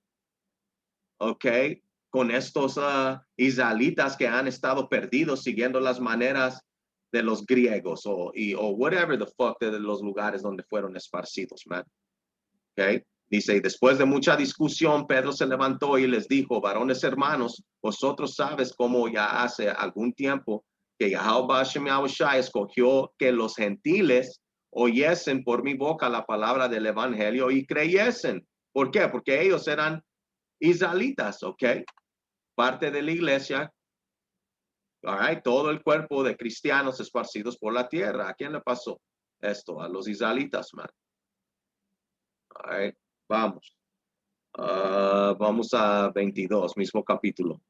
¿Ok? Con estos israelitas que han estado perdidos siguiendo las maneras de los griegos o whatever the fuck de los lugares donde fueron esparcidos, man. ¿Ok? Dice, y después de mucha discusión, Pedro se levantó y les dijo, varones hermanos, vosotros sabes cómo ya hace algún tiempo que Yahweh Hashem Yahushua escogió que los gentiles oyesen por mi boca la palabra del evangelio y creyesen. ¿Por qué? Porque ellos eran israelitas, ¿ok? Parte de la iglesia, all right, todo el cuerpo de cristianos esparcidos por la tierra. ¿A quién le pasó esto? A los israelitas, man. All right, vamos. Vamos a 22, mismo capítulo.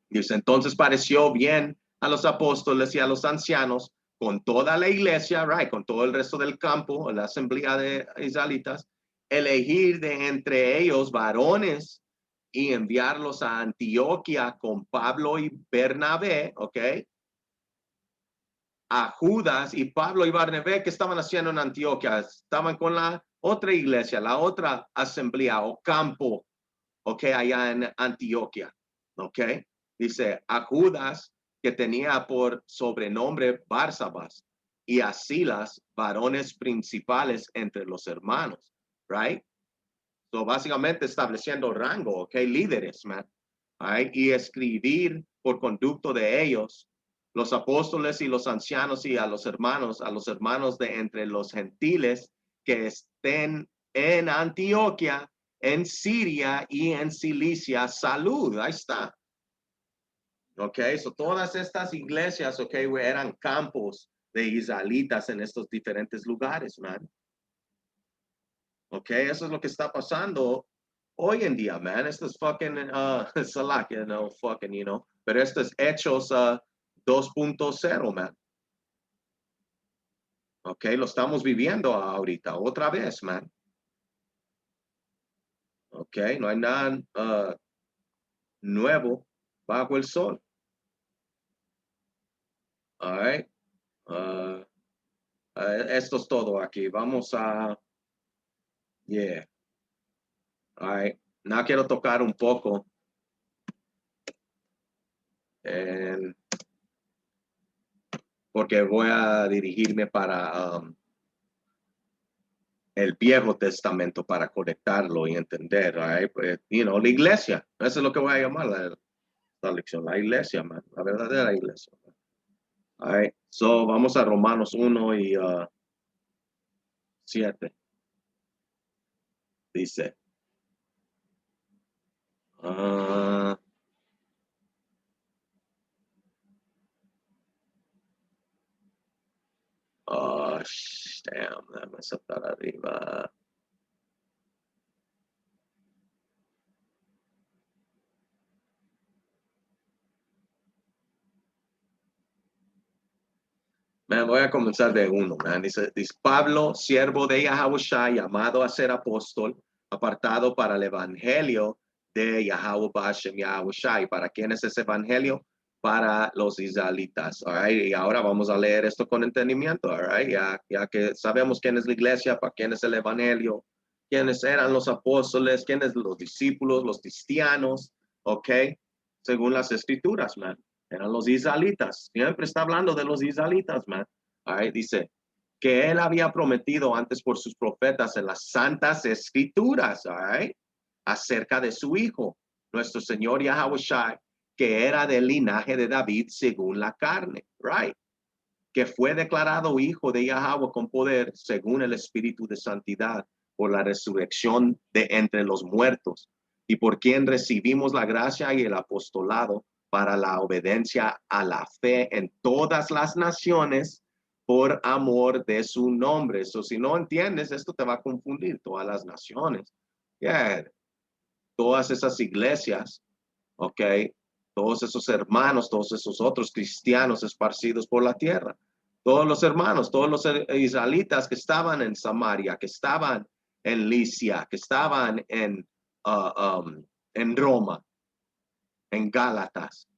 Dice, entonces pareció bien a los apóstoles y a los ancianos con toda la iglesia, right, con todo el resto del campo, la asamblea de israelitas, elegir de entre ellos varones y enviarlos a Antioquia con Pablo y Bernabé, ¿ok? A Judas y Pablo y Bernabé, ¿qué estaban haciendo en Antioquia? Estaban con la otra iglesia, la otra asamblea o campo, ¿ok? Allá en Antioquia, ¿ok? Dice, a Judas, que tenía por sobrenombre Barsabas, y a Silas, varones principales entre los hermanos, right? So, básicamente estableciendo rango, ¿ok? Líderes, man. Right? Y escribir por conducto de ellos, los apóstoles y los ancianos y a los hermanos de entre los gentiles que estén en Antioquia, en Siria y en Cilicia, salud. Ahí está. Ok, so todas estas iglesias, ok, eran campos de israelitas en estos diferentes lugares, man. Ok, eso es lo que está pasando hoy en día, man. Esto es fucking, Salakia, no fucking, pero esto es Hechos 2.0, man. Ok, lo estamos viviendo ahorita, otra vez, man. Ok, no hay nada nuevo bajo el sol. All right. Esto es todo aquí. Vamos a, yeah. All right. no quiero tocar un poco en- porque voy a dirigirme para el Viejo Testamento para conectarlo y entender, right? Pues, la iglesia, eso es lo que voy a llamar la lección, la iglesia, man, la verdadera iglesia. All right. So, vamos a Romanos 1 y 7. Dice, uh, oh, damn, déjame saltar arriba. Me voy a comenzar de uno, man. Dice Pablo, siervo de Yahushua, llamado a ser apóstol, apartado para el evangelio de Yahweh Bashem Yahushua. ¿Y para quién es ese evangelio? Para los israelitas. All right? Y ahora vamos a leer esto con entendimiento. All right? Ya que sabemos quién es la iglesia, para quién es el evangelio, quiénes eran los apóstoles, quiénes los discípulos, los cristianos. Ok, según las escrituras, man. Eran los israelitas. Siempre está hablando de los israelitas, man. Ahí dice que él había prometido antes por sus profetas en las santas escrituras, right? Acerca de su hijo, nuestro Señor Yahushua, que era del linaje de David según la carne, right? Que fue declarado hijo de Yahweh con poder según el Espíritu de Santidad por la resurrección de entre los muertos y por quien recibimos la gracia y el apostolado para la obediencia a la fe en todas las naciones por amor de su nombre. Eso, si no entiendes, esto te va a confundir, todas las naciones. Yeah. Todas esas iglesias, ok, todos esos hermanos, todos esos otros cristianos esparcidos por la tierra, todos los hermanos, todos los israelitas que estaban en Samaria, que estaban en Licia, que estaban en Roma, en Gálatas,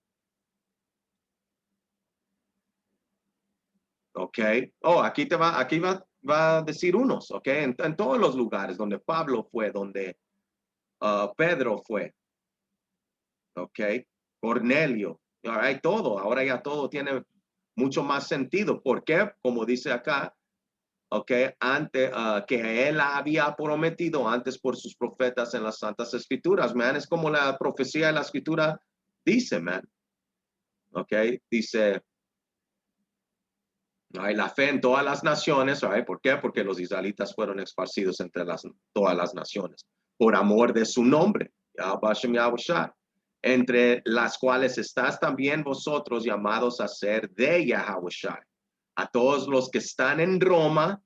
ok. Oh, va a decir unos, ok, en todos los lugares donde Pablo fue, donde Pedro fue, ok, Cornelio, hay todo, ahora ya todo tiene mucho más sentido. ¿Por qué? Como dice acá, ok, antes que él había prometido antes por sus profetas en las Santas Escrituras, man, es como la profecía de la Escritura dice, man, ok, dice, hay la fe en todas las naciones, right? ¿Por qué? Porque los israelitas fueron esparcidos entre todas las naciones, por amor de su nombre, Yahushua, entre las cuales estás también vosotros llamados a ser de Yahushua. A todos los que están en Roma,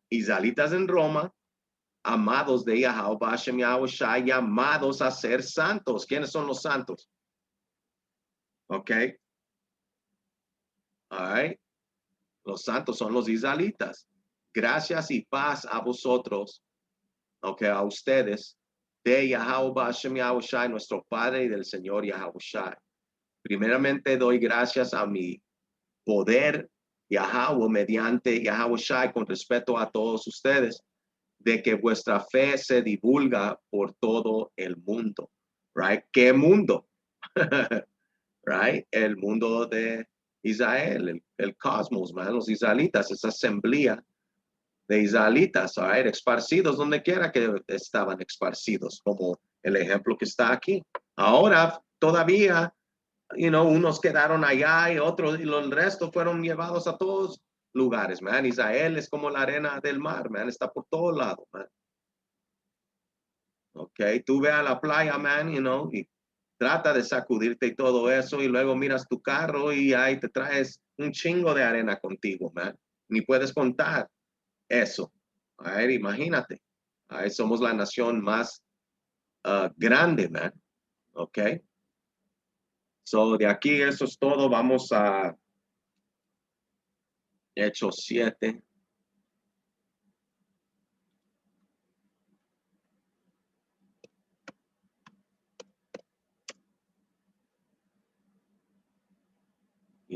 israelitas en Roma, amados de Yahushua, llamados a ser santos. ¿Quiénes son los santos? Ok, all right. Los santos son los israelitas. Gracias y paz a vosotros, okay, a ustedes, de Yahweh Hashem Yahushai, nuestro Padre y del Señor Yahushai. Primeramente doy gracias a mi poder, Yahweh, mediante Yahushai, con respeto a todos ustedes, de que vuestra fe se divulga por todo el mundo. Right? ¿Qué mundo? Right? El mundo de Israel, el cosmos, man, los israelitas, esa asamblea de israelitas, right? Esparcidos donde quiera que estaban esparcidos, como el ejemplo que está aquí. Ahora todavía, unos quedaron allá y otros, y el resto fueron llevados a todos lugares, man. Israel es como la arena del mar, man, está por todos lados, man. Ok, tú ve a la playa, man, y trata de sacudirte y todo eso, y luego miras tu carro y ahí te traes un chingo de arena contigo, man. Ni puedes contar eso. A ver, imagínate. Ahí somos la nación más grande, man. Ok. So, de aquí eso es todo. Vamos a Hechos 7.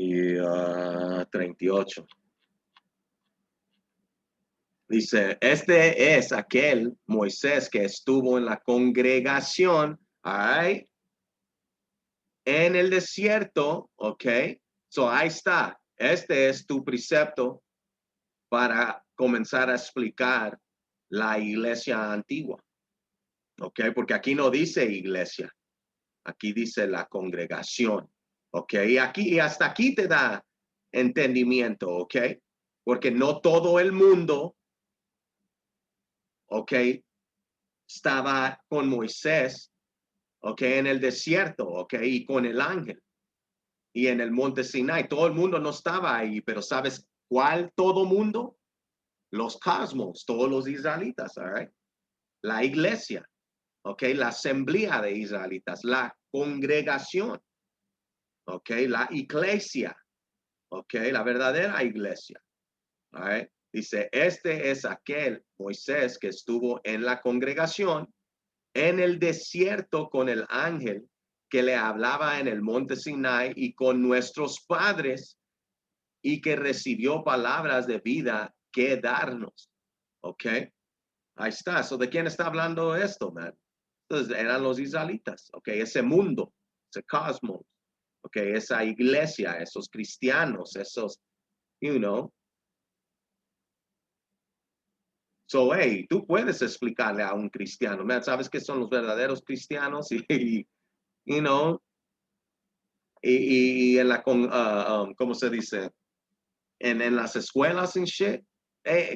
Y 38. Dice, este es aquel Moisés que estuvo en la congregación, all right, en el desierto, ok. So ahí está. Este es tu precepto para comenzar a explicar la iglesia antigua, ok. Porque aquí no dice iglesia, aquí dice la congregación, ok. Y aquí, y hasta aquí te da entendimiento, ok. Porque no todo el mundo, ok, estaba con Moisés, ok, en el desierto, ok, y con el ángel, y en el monte Sinai. Todo el mundo no estaba ahí, pero ¿sabes cuál todo mundo? Los cosmos, todos los israelitas, all right? La iglesia, ok, la asamblea de israelitas, la congregación, ok, la iglesia, ok, la verdadera iglesia, all right? Dice, este es aquel Moisés que estuvo en la congregación en el desierto con el ángel que le hablaba en el monte Sinai y con nuestros padres y que recibió palabras de vida que darnos. ¿Ok? Ahí está. So, ¿de quién está hablando esto, man? Entonces, eran los israelitas. ¿Ok? Ese mundo, ese cosmos. ¿Ok? Esa iglesia, esos cristianos, esos, you know. So, hey, tú puedes explicarle a un cristiano, man, ¿sabes qué son los verdaderos cristianos? Y you know, y en la, ¿cómo se dice? En las escuelas y shit,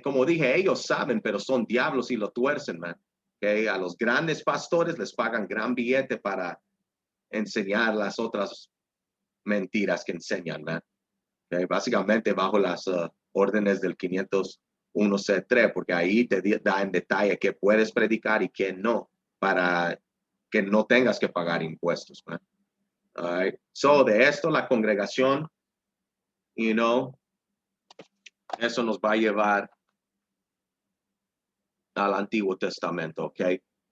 como dije, ellos saben, pero son diablos y lo tuercen, man. Okay? A los grandes pastores les pagan gran billete para enseñar las otras mentiras que enseñan, man. Okay? Básicamente bajo las órdenes del 501c3, porque ahí te da en detalle qué puedes predicar y qué no, para que no tengas que pagar impuestos, man. All right? So, de esto la congregación, you know, eso nos va a llevar al Antiguo Testamento, ¿ok?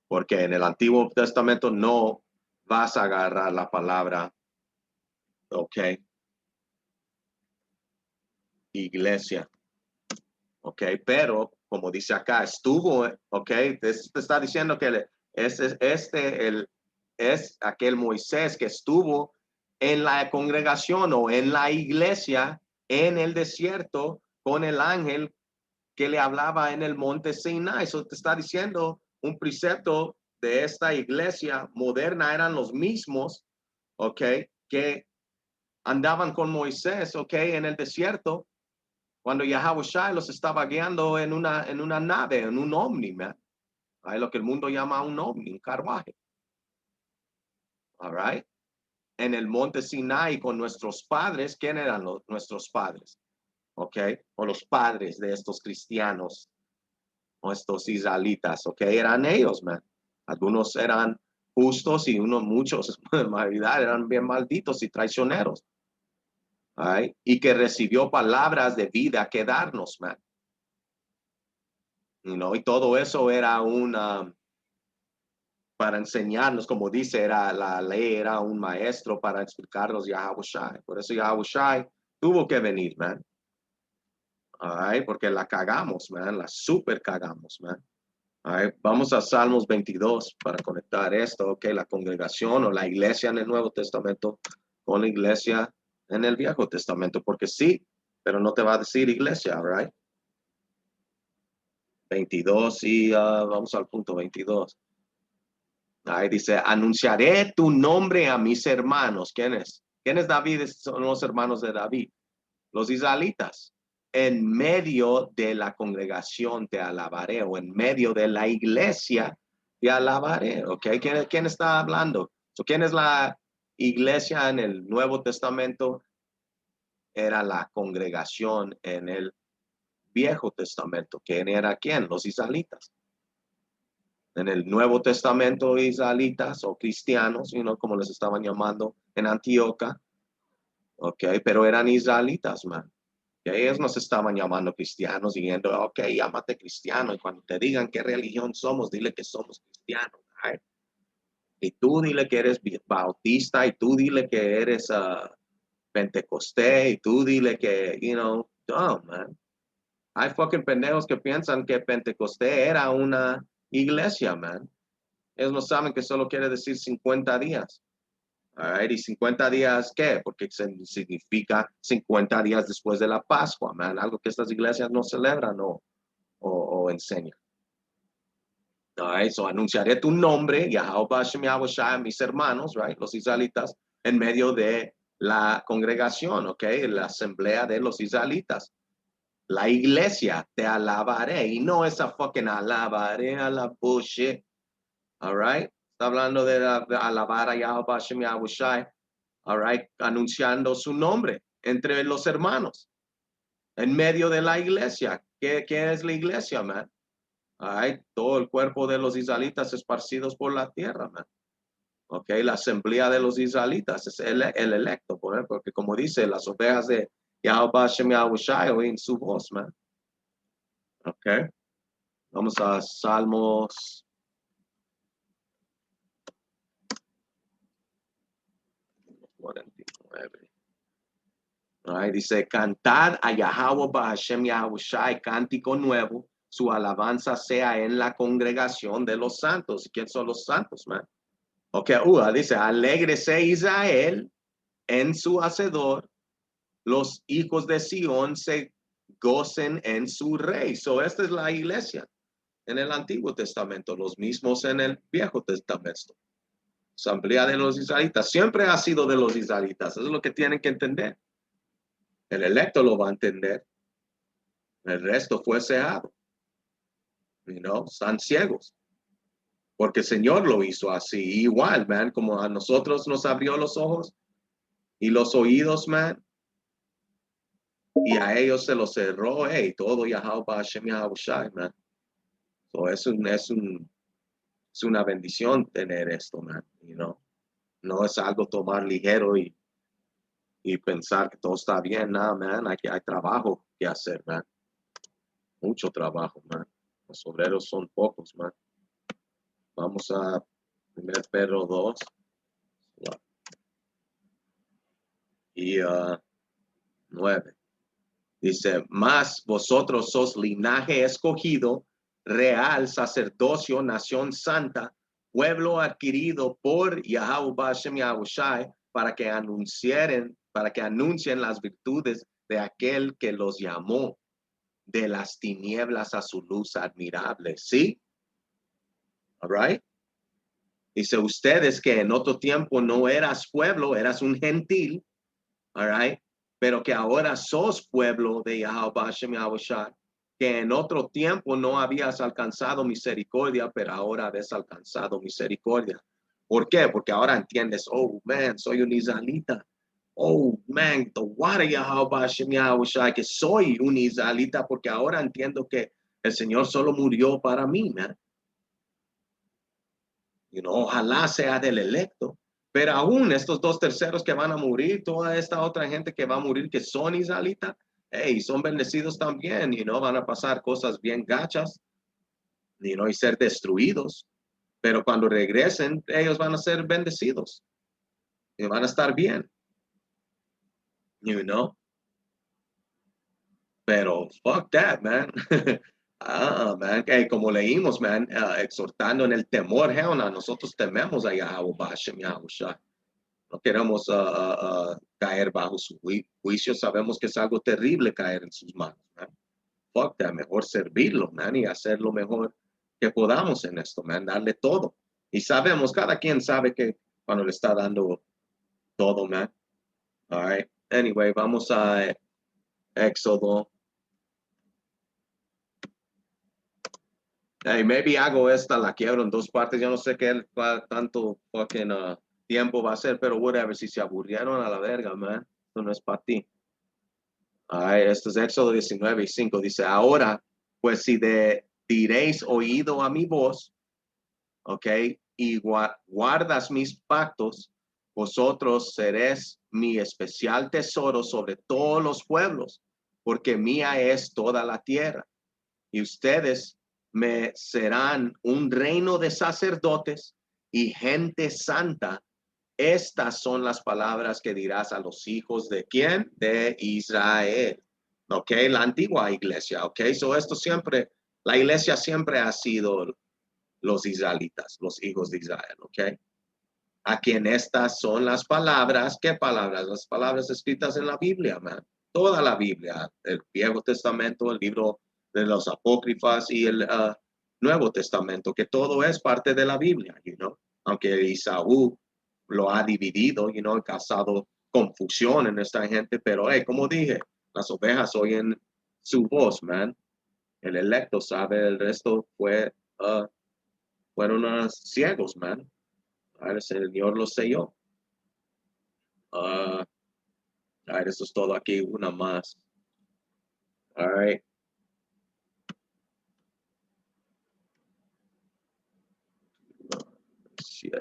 Porque en el Antiguo Testamento no vas a agarrar la palabra, ¿ok? Iglesia, ¿ok? Pero, como dice acá, estuvo, ¿ok? Te está diciendo que es aquel Moisés que estuvo en la congregación o en la iglesia en el desierto con el ángel que le hablaba en el monte Sinai. Eso te está diciendo un precepto de esta iglesia moderna, eran los mismos, ¿ok? Que andaban con Moisés, ¿ok? En el desierto, cuando Yahushua los estaba guiando en una nave, en un ovni, man. Hay lo que el mundo llama un ovni, un carruaje. All right? En el monte Sinai con nuestros padres, ¿quién eran nuestros padres? ¿Ok? O los padres de estos cristianos o estos israelitas, ¿ok? Eran ellos, man. Algunos eran justos y muchos, en realidad, eran bien malditos y traicioneros. Right? Y que recibió palabras de vida que darnos, man. You know, y todo eso era para enseñarnos, como dice, era la ley, era un maestro para explicarnos Yahushua. Por eso Yahushua tuvo que venir, man. Right? Porque la cagamos, man. La super cagamos, man. Right, vamos a Salmos 22 para conectar esto, que la congregación o la iglesia en el Nuevo Testamento con la iglesia en el Viejo Testamento, porque sí, pero no te va a decir iglesia, right? 22 y vamos al punto 22. Ahí dice, anunciaré tu nombre a mis hermanos. ¿Quién es? ¿Quién es David? Son los hermanos de David, los israelitas. En medio de la congregación te alabaré, o en medio de la iglesia te alabaré, ¿ok? ¿Quién está hablando? ¿Quién es la iglesia en el Nuevo Testamento? Era la congregación en el Viejo Testamento. ¿Quién era quién? Los israelitas. En el Nuevo Testamento, israelitas o cristianos, como les estaban llamando en Antioquía, ¿ok? Pero eran israelitas, man. Que ellos nos estaban llamando cristianos, diciendo, ok, llámate cristiano, y cuando te digan qué religión somos, dile que somos cristianos. Right? Y tú dile que eres bautista, y tú dile que eres pentecostés, y tú dile que, no, man. Hay fucking pendejos que piensan que Pentecostés era una iglesia, man. Ellos no saben que solo quiere decir 50 días. All right, ¿y 50 días qué? Porque significa 50 días después de la Pascua, man. Algo que estas iglesias no celebran o enseñan. All right, so anunciaré tu nombre, Yahweh Bashem Yahweh Shai, mis hermanos, right, los israelitas, en medio de la congregación, ok, la asamblea de los israelitas. La iglesia, te alabaré, y no esa fucking alabaré a la bullshit. All right, está hablando de alabar a Yahweh Bashem Yahweh Shai, all right, anunciando su nombre entre los hermanos, en medio de la iglesia. ¿Qué es la iglesia, man? Hay todo el cuerpo de los israelitas esparcidos por la tierra, man. Ok, la asamblea de los israelitas es el electo, porque como dice, las ovejas de Yahweh Hashem Yahweh Shai oyen su voz, man. Ok, vamos a Salmos 49. Right, dice, cantad a Yahweh Hashem Yahweh Shai, cántico nuevo, su alabanza sea en la congregación de los santos. ¿Quién son los santos, man? Ok, dice, alégrese Israel en su hacedor, los hijos de Sión se gocen en su rey. So, esta es la iglesia en el Antiguo Testamento, los mismos en el Viejo Testamento. Asamblea de los israelitas, siempre ha sido de los israelitas, eso es lo que tienen que entender. El electo lo va a entender, el resto fue cejado. Están ciegos. Porque el Señor lo hizo así, igual, man, como a nosotros nos abrió los ojos y los oídos, man, y a ellos se los cerró, hey, todo Yahweh Hashem Yahweh Shai, man. So es una bendición tener esto, man, No es algo tomar ligero y pensar que todo está bien, nada, man. Hay trabajo que hacer, man. Mucho trabajo, man. Los obreros son pocos, man. Vamos a 1 Pedro 2. Y 9. Dice, mas vosotros sos linaje escogido, real sacerdocio, nación santa, pueblo adquirido por Yahweh Bashem Yahushai, para que anuncien las virtudes de aquel que los llamó de las tinieblas a su luz admirable. ¿Sí? All right. Dice, ustedes que en otro tiempo no eras pueblo, eras un gentil, all right, pero que ahora sos pueblo de Yahweh Hashem Yahushua, que en otro tiempo no habías alcanzado misericordia, pero ahora habéis alcanzado misericordia. ¿Por qué? Porque ahora entiendes, oh, man, soy un israelita. Oh, man, the water Yahweh Hashem Yahushua, que soy un israelita, porque ahora entiendo que el Señor solo murió para mí, man. Ojalá sea del electo. Pero aún estos 2/3 que van a morir, toda esta otra gente que va a morir, que son israelitas, hey, son bendecidos también, van a pasar cosas bien gachas, y ser destruidos. Pero cuando regresen, ellos van a ser bendecidos y van a estar bien, Pero fuck that, man. Man, que como leímos, man, exhortando en el temor, nosotros tememos a Yahweh Bashem Yahushua. No queremos caer bajo su juicio. Sabemos que es algo terrible caer en sus manos, man. Fuck that, mejor servirlo, man, y hacer lo mejor que podamos en esto, man, darle todo. Y sabemos, cada quien sabe que cuando le está dando todo, man. All right. Anyway, vamos a Éxodo. Hey, maybe hago esta, la quiebro en 2 partes. Yo no sé qué tanto fucking tiempo va a ser, pero whatever. Si se aburrieron a la verga, man, esto no es para ti. Esto es Éxodo 19:5. Dice, ahora, pues si diréis oído a mi voz, ok, y guardas mis pactos, vosotros seréis mi especial tesoro sobre todos los pueblos, porque mía es toda la tierra. Y ustedes me serán un reino de sacerdotes y gente santa. Estas son las palabras que dirás a los hijos de ¿quién? De Israel. ¿ok? La antigua iglesia, ¿ok? So esto siempre, la iglesia siempre ha sido los israelitas, los hijos de Israel, ¿ok? A quien estas son las palabras, ¿qué palabras? Las palabras escritas en la Biblia, man. Toda la Biblia, el Viejo Testamento, el libro de los apócrifas y el Nuevo Testamento, que todo es parte de la Biblia, you know? Aunque Isaú lo ha dividido, you know, causado confusión en esta gente, pero hey, como dije, las ovejas oyen su voz, man. El electo sabe, el resto fueron ciegos, man. El Señor lo selló. A ver, eso es todo aquí, una más. All right. Shit.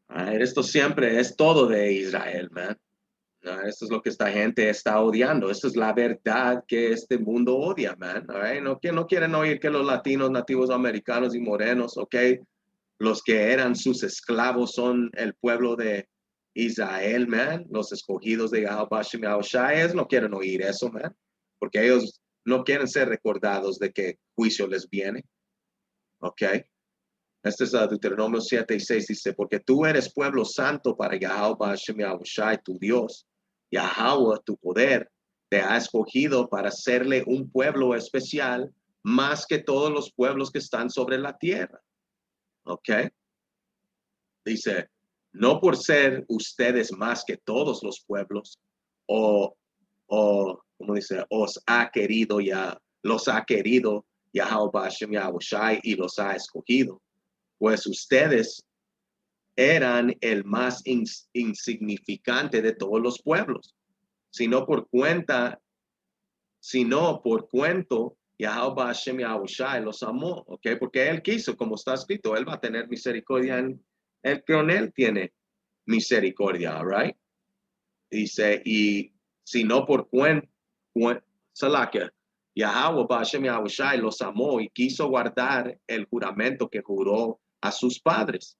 All right, esto siempre es todo de Israel, man. Esto es lo que esta gente está odiando. Esto es la verdad que este mundo odia, man. All right? No quieren oír que los latinos, nativos americanos y morenos, ok, los que eran sus esclavos son el pueblo de Israel, man. Los escogidos de Yahweh Hashem Yahushua. Ellos no quieren oír eso, man. Porque ellos no quieren ser recordados de que juicio les viene. Ok. Este es Deuteronomio 7 y 6. Dice, porque tú eres pueblo santo para Yahweh Hashem Yahushua, tu Dios. Yahweh, tu poder, te ha escogido para serle un pueblo especial más que todos los pueblos que están sobre la tierra. ¿Ok? Dice, no por ser ustedes más que todos los pueblos, como dice, os ha querido ya, los ha querido Yahweh Hashem Yahushua y los ha escogido. Pues ustedes eran el más insignificante de todos los pueblos, sino por cuento, Yahweh Hashem Yahushua los amó, ¿ok? Porque él quiso, como está escrito, él va a tener misericordia con él tiene misericordia, right? Dice, y si no por Salakia, Yahweh Hashem Yahushua los amó y quiso guardar el juramento que juró a sus padres.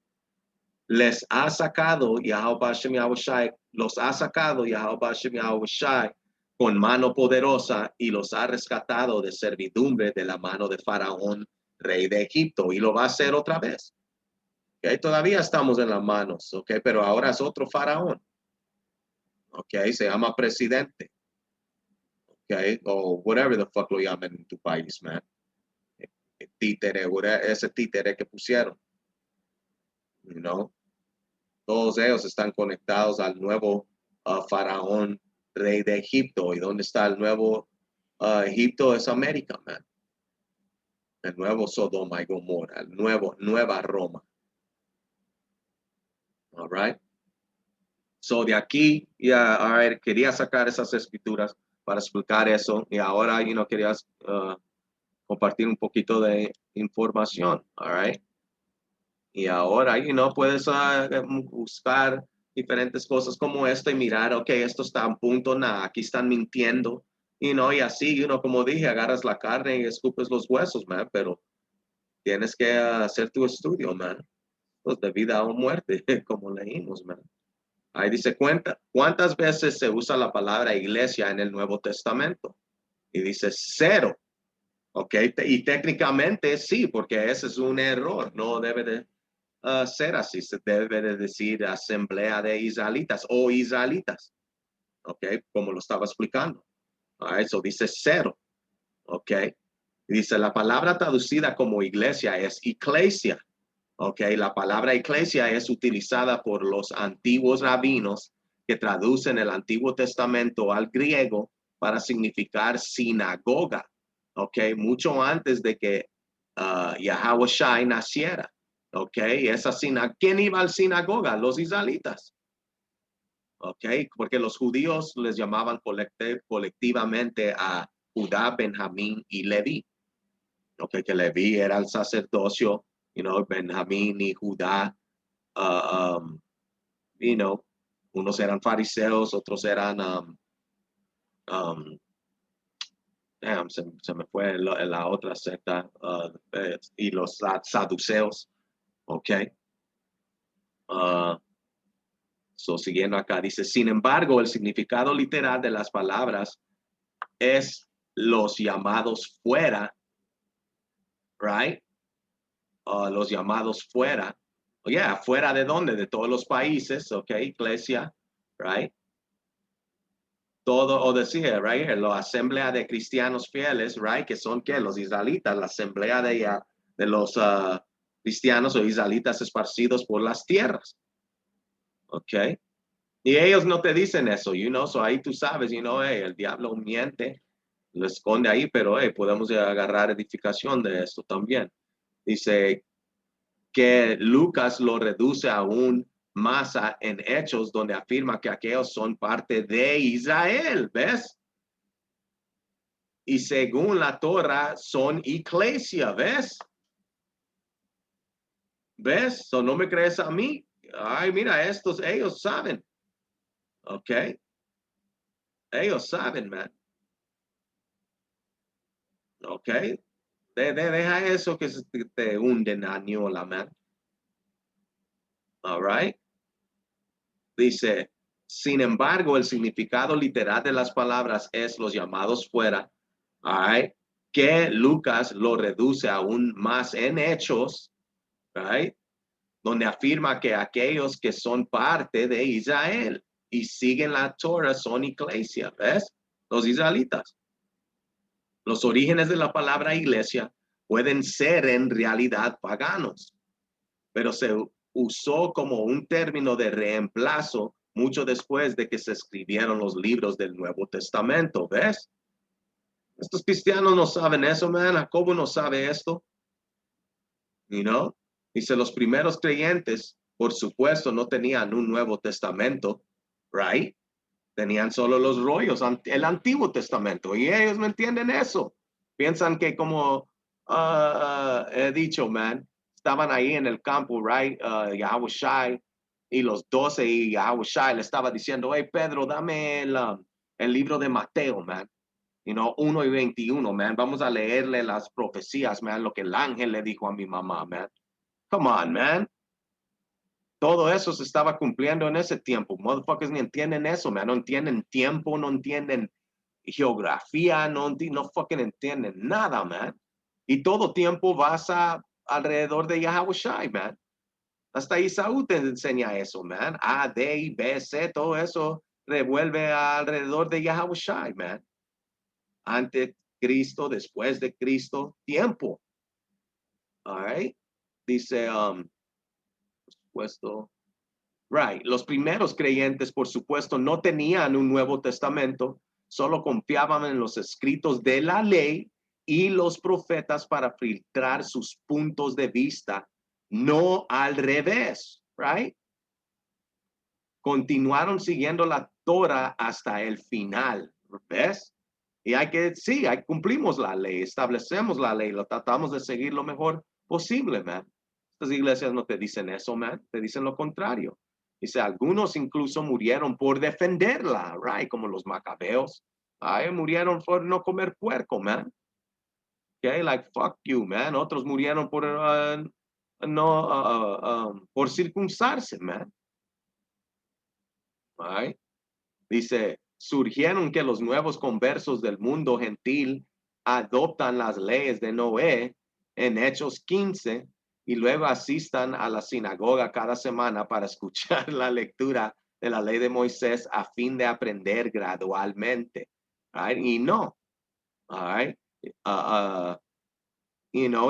Les ha sacado Yahweh Hashem Yahushua, los ha sacado Yahweh Hashem Yahushua con mano poderosa y los ha rescatado de servidumbre de la mano de Faraón, rey de Egipto, y lo va a hacer otra vez. ¿Okay? Todavía estamos en las manos, ¿okay? Pero ahora es otro Faraón. ¿Okay? Se llama presidente. ¿Okay? O whatever the fuck lo llamen en tu país, man. Títere, ese títere que pusieron. You know? Todos ellos están conectados al nuevo faraón, rey de Egipto. ¿Y dónde está el nuevo Egipto? Es América, man. El nuevo Sodoma y Gomorra, nueva Roma. All right. So de aquí, ya, a ver, quería sacar esas escrituras para explicar eso. Y ahora, quería compartir un poquito de información. All right. Y ahora, puedes buscar diferentes cosas como esto y mirar, ok, esto está a punto, nada, aquí están mintiendo, y así, como dije, agarras la carne y escupes los huesos, man, pero tienes que hacer tu estudio, man, pues de vida o muerte, como leímos, man. Ahí dice, ¿cuántas veces se usa la palabra iglesia en el Nuevo Testamento? Y dice cero, ok, y técnicamente sí, porque ese es un error, no debe de ser así, se debe de decir asamblea de israelitas o israelitas, ¿ok? Como lo estaba explicando. Eso dice cero, ¿ok? Dice la palabra traducida como iglesia es iglesia, ¿ok? La palabra iglesia es utilizada por los antiguos rabinos que traducen el Antiguo Testamento al griego para significar sinagoga, ¿ok? Mucho antes de que Yahweh Shai naciera. Ok, ¿quién iba al sinagoga? Los israelitas. Ok, porque los judíos les llamaban colectivamente a Judá, Benjamín y Leví. Ok, que Leví era el sacerdocio, Benjamín y Judá, uh, unos eran fariseos, otros eran, se me fue la otra secta, y los saduceos. Ok. So, siguiendo acá, dice, sin embargo, el significado literal de las palabras es los llamados fuera, right? Los llamados fuera. ¿Fuera de dónde? De todos los países, ok, iglesia, right? Todo, o decía, right here, la asamblea de cristianos fieles, right? Que son, ¿qué? Los israelitas, la asamblea de los cristianos o israelitas esparcidos por las tierras, ok. Y ellos no te dicen eso, so ahí tú sabes, hey, el diablo miente, lo esconde ahí, pero hey, podemos agarrar edificación de esto también. Dice que Lucas lo reduce aún más en Hechos, donde afirma que aquellos son parte de Israel, ¿ves? Y según la Torah son iglesia, ¿ves? ¿Ves? So, no me crees a mí. Ay, mira, ellos saben. ¿Ok? Ellos saben, man. ¿Ok? Deja eso que te hunden a ñola, man. All right? Dice, sin embargo, el significado literal de las palabras es los llamados fuera. All right? Que Lucas lo reduce aún más en Hechos, right? Donde afirma que aquellos que son parte de Israel y siguen la Torah son iglesia, ¿ves? Los israelitas. Los orígenes de la palabra iglesia pueden ser en realidad paganos, pero se usó como un término de reemplazo mucho después de que se escribieron los libros del Nuevo Testamento, ¿ves? Estos cristianos no saben eso, man. Jacobo no sabe esto, you know? Dice, los primeros creyentes, por supuesto, no tenían un Nuevo Testamento, right? Tenían solo los rollos, el Antiguo Testamento, y ellos no entienden eso. Piensan que como he dicho, man, estaban ahí en el campo, right? Yahweh Shai y los 12 y Yahweh Shai le estaba diciendo, hey, Pedro, dame el libro de Mateo, man. 1 y 21, man. Vamos a leerle las profecías, man, lo que el ángel le dijo a mi mamá, man. Come on, man. Todo eso se estaba cumpliendo en ese tiempo. Motherfuckers ni entienden eso, man. No entienden tiempo, no entienden geografía, no fucking entienden nada, man. Y todo tiempo vas alrededor de Yahweh Shai, man. Hasta Isaú te enseña eso, man. A, D, I, B, C, todo eso revuelve alrededor de Yahweh Shai, man. Ante Cristo, después de Cristo, tiempo. All right. Dice, puesto. Right. Los primeros creyentes, por supuesto, no tenían un Nuevo Testamento, solo confiaban en los escritos de la ley y los profetas para filtrar sus puntos de vista, no al revés, right? Continuaron siguiendo la Torah hasta el final, ¿ves? Y sí, cumplimos la ley, establecemos la ley, lo tratamos de seguir lo mejor posible, man. Estas iglesias no te dicen eso, man, te dicen lo contrario. Dice, algunos incluso murieron por defenderla, right? Como los macabeos. Ay, murieron por no comer puerco, man. Okay, like, fuck you, man. Otros murieron por, por circuncidarse, man. Right? Dice, surgieron que los nuevos conversos del mundo gentil adoptan las leyes de Noé en Hechos 15 y luego asistan a la sinagoga cada semana para escuchar la lectura de la ley de Moisés a fin de aprender gradualmente. Right? Y no, right?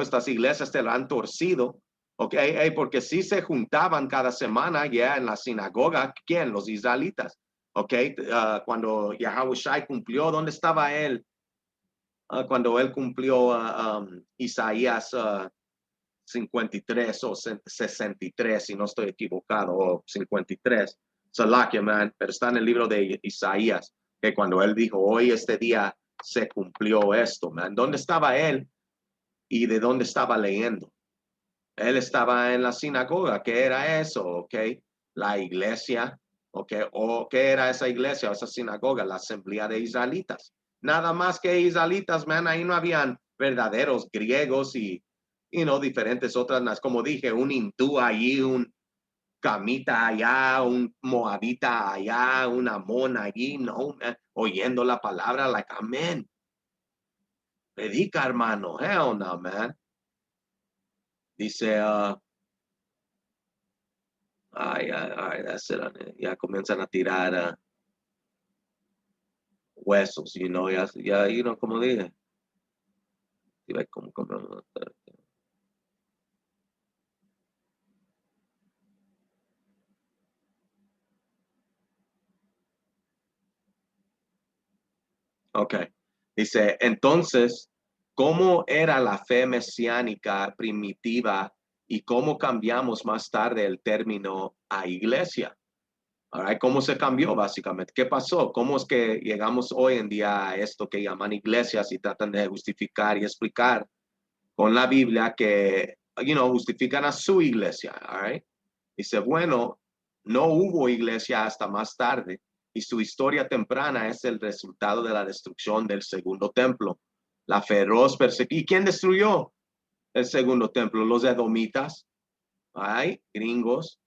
Estas iglesias te lo han torcido, okay? Porque si se juntaban cada semana ya en la sinagoga, ¿quién? Los israelitas. Okay, cuando Yahweh Shai cumplió, ¿dónde estaba él? Cuando él cumplió Isaías 53 o 63, si no estoy equivocado, o 53. Salakia, man, pero está en el libro de Isaías, que cuando él dijo, hoy este día se cumplió esto, man. ¿Dónde estaba él? ¿Y de dónde estaba leyendo? Él estaba en la sinagoga. ¿Qué era eso? ¿Ok? La iglesia. ¿Ok? ¿O qué era esa iglesia o esa sinagoga? La asamblea de israelitas. Nada más que israelitas, man. Ahí no habían verdaderos griegos y diferentes otras. Como dije, un hindú allí, camita allá, un moabita allá, un amón allí, no, man. Oyendo la palabra, like, amén. Predica, hermano. Hell no, man. Dice, ya comienzan a tirar huesos, como dije. Ok. Dice, entonces, ¿cómo era la fe mesiánica primitiva y cómo cambiamos más tarde el término a iglesia? All right, ¿cómo se cambió básicamente? ¿Qué pasó? ¿Cómo es que llegamos hoy en día a esto que llaman iglesias y tratan de justificar y explicar con la Biblia que, justifican a su iglesia? All right. Dice, bueno, no hubo iglesia hasta más tarde y su historia temprana es el resultado de la destrucción del segundo templo. La feroz persecución. ¿Y quién destruyó el segundo templo? Los edomitas, ay, gringos,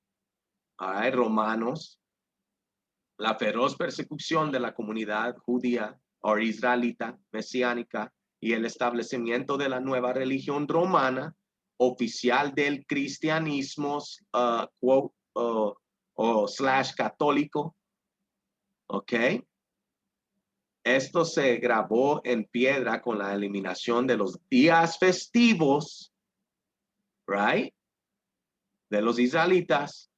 ay, romanos. La feroz persecución de la comunidad judía o israelita mesiánica y el establecimiento de la nueva religión romana oficial del cristianismo o slash católico, ¿ok? Esto se grabó en piedra con la eliminación de los días festivos, right? De los israelitas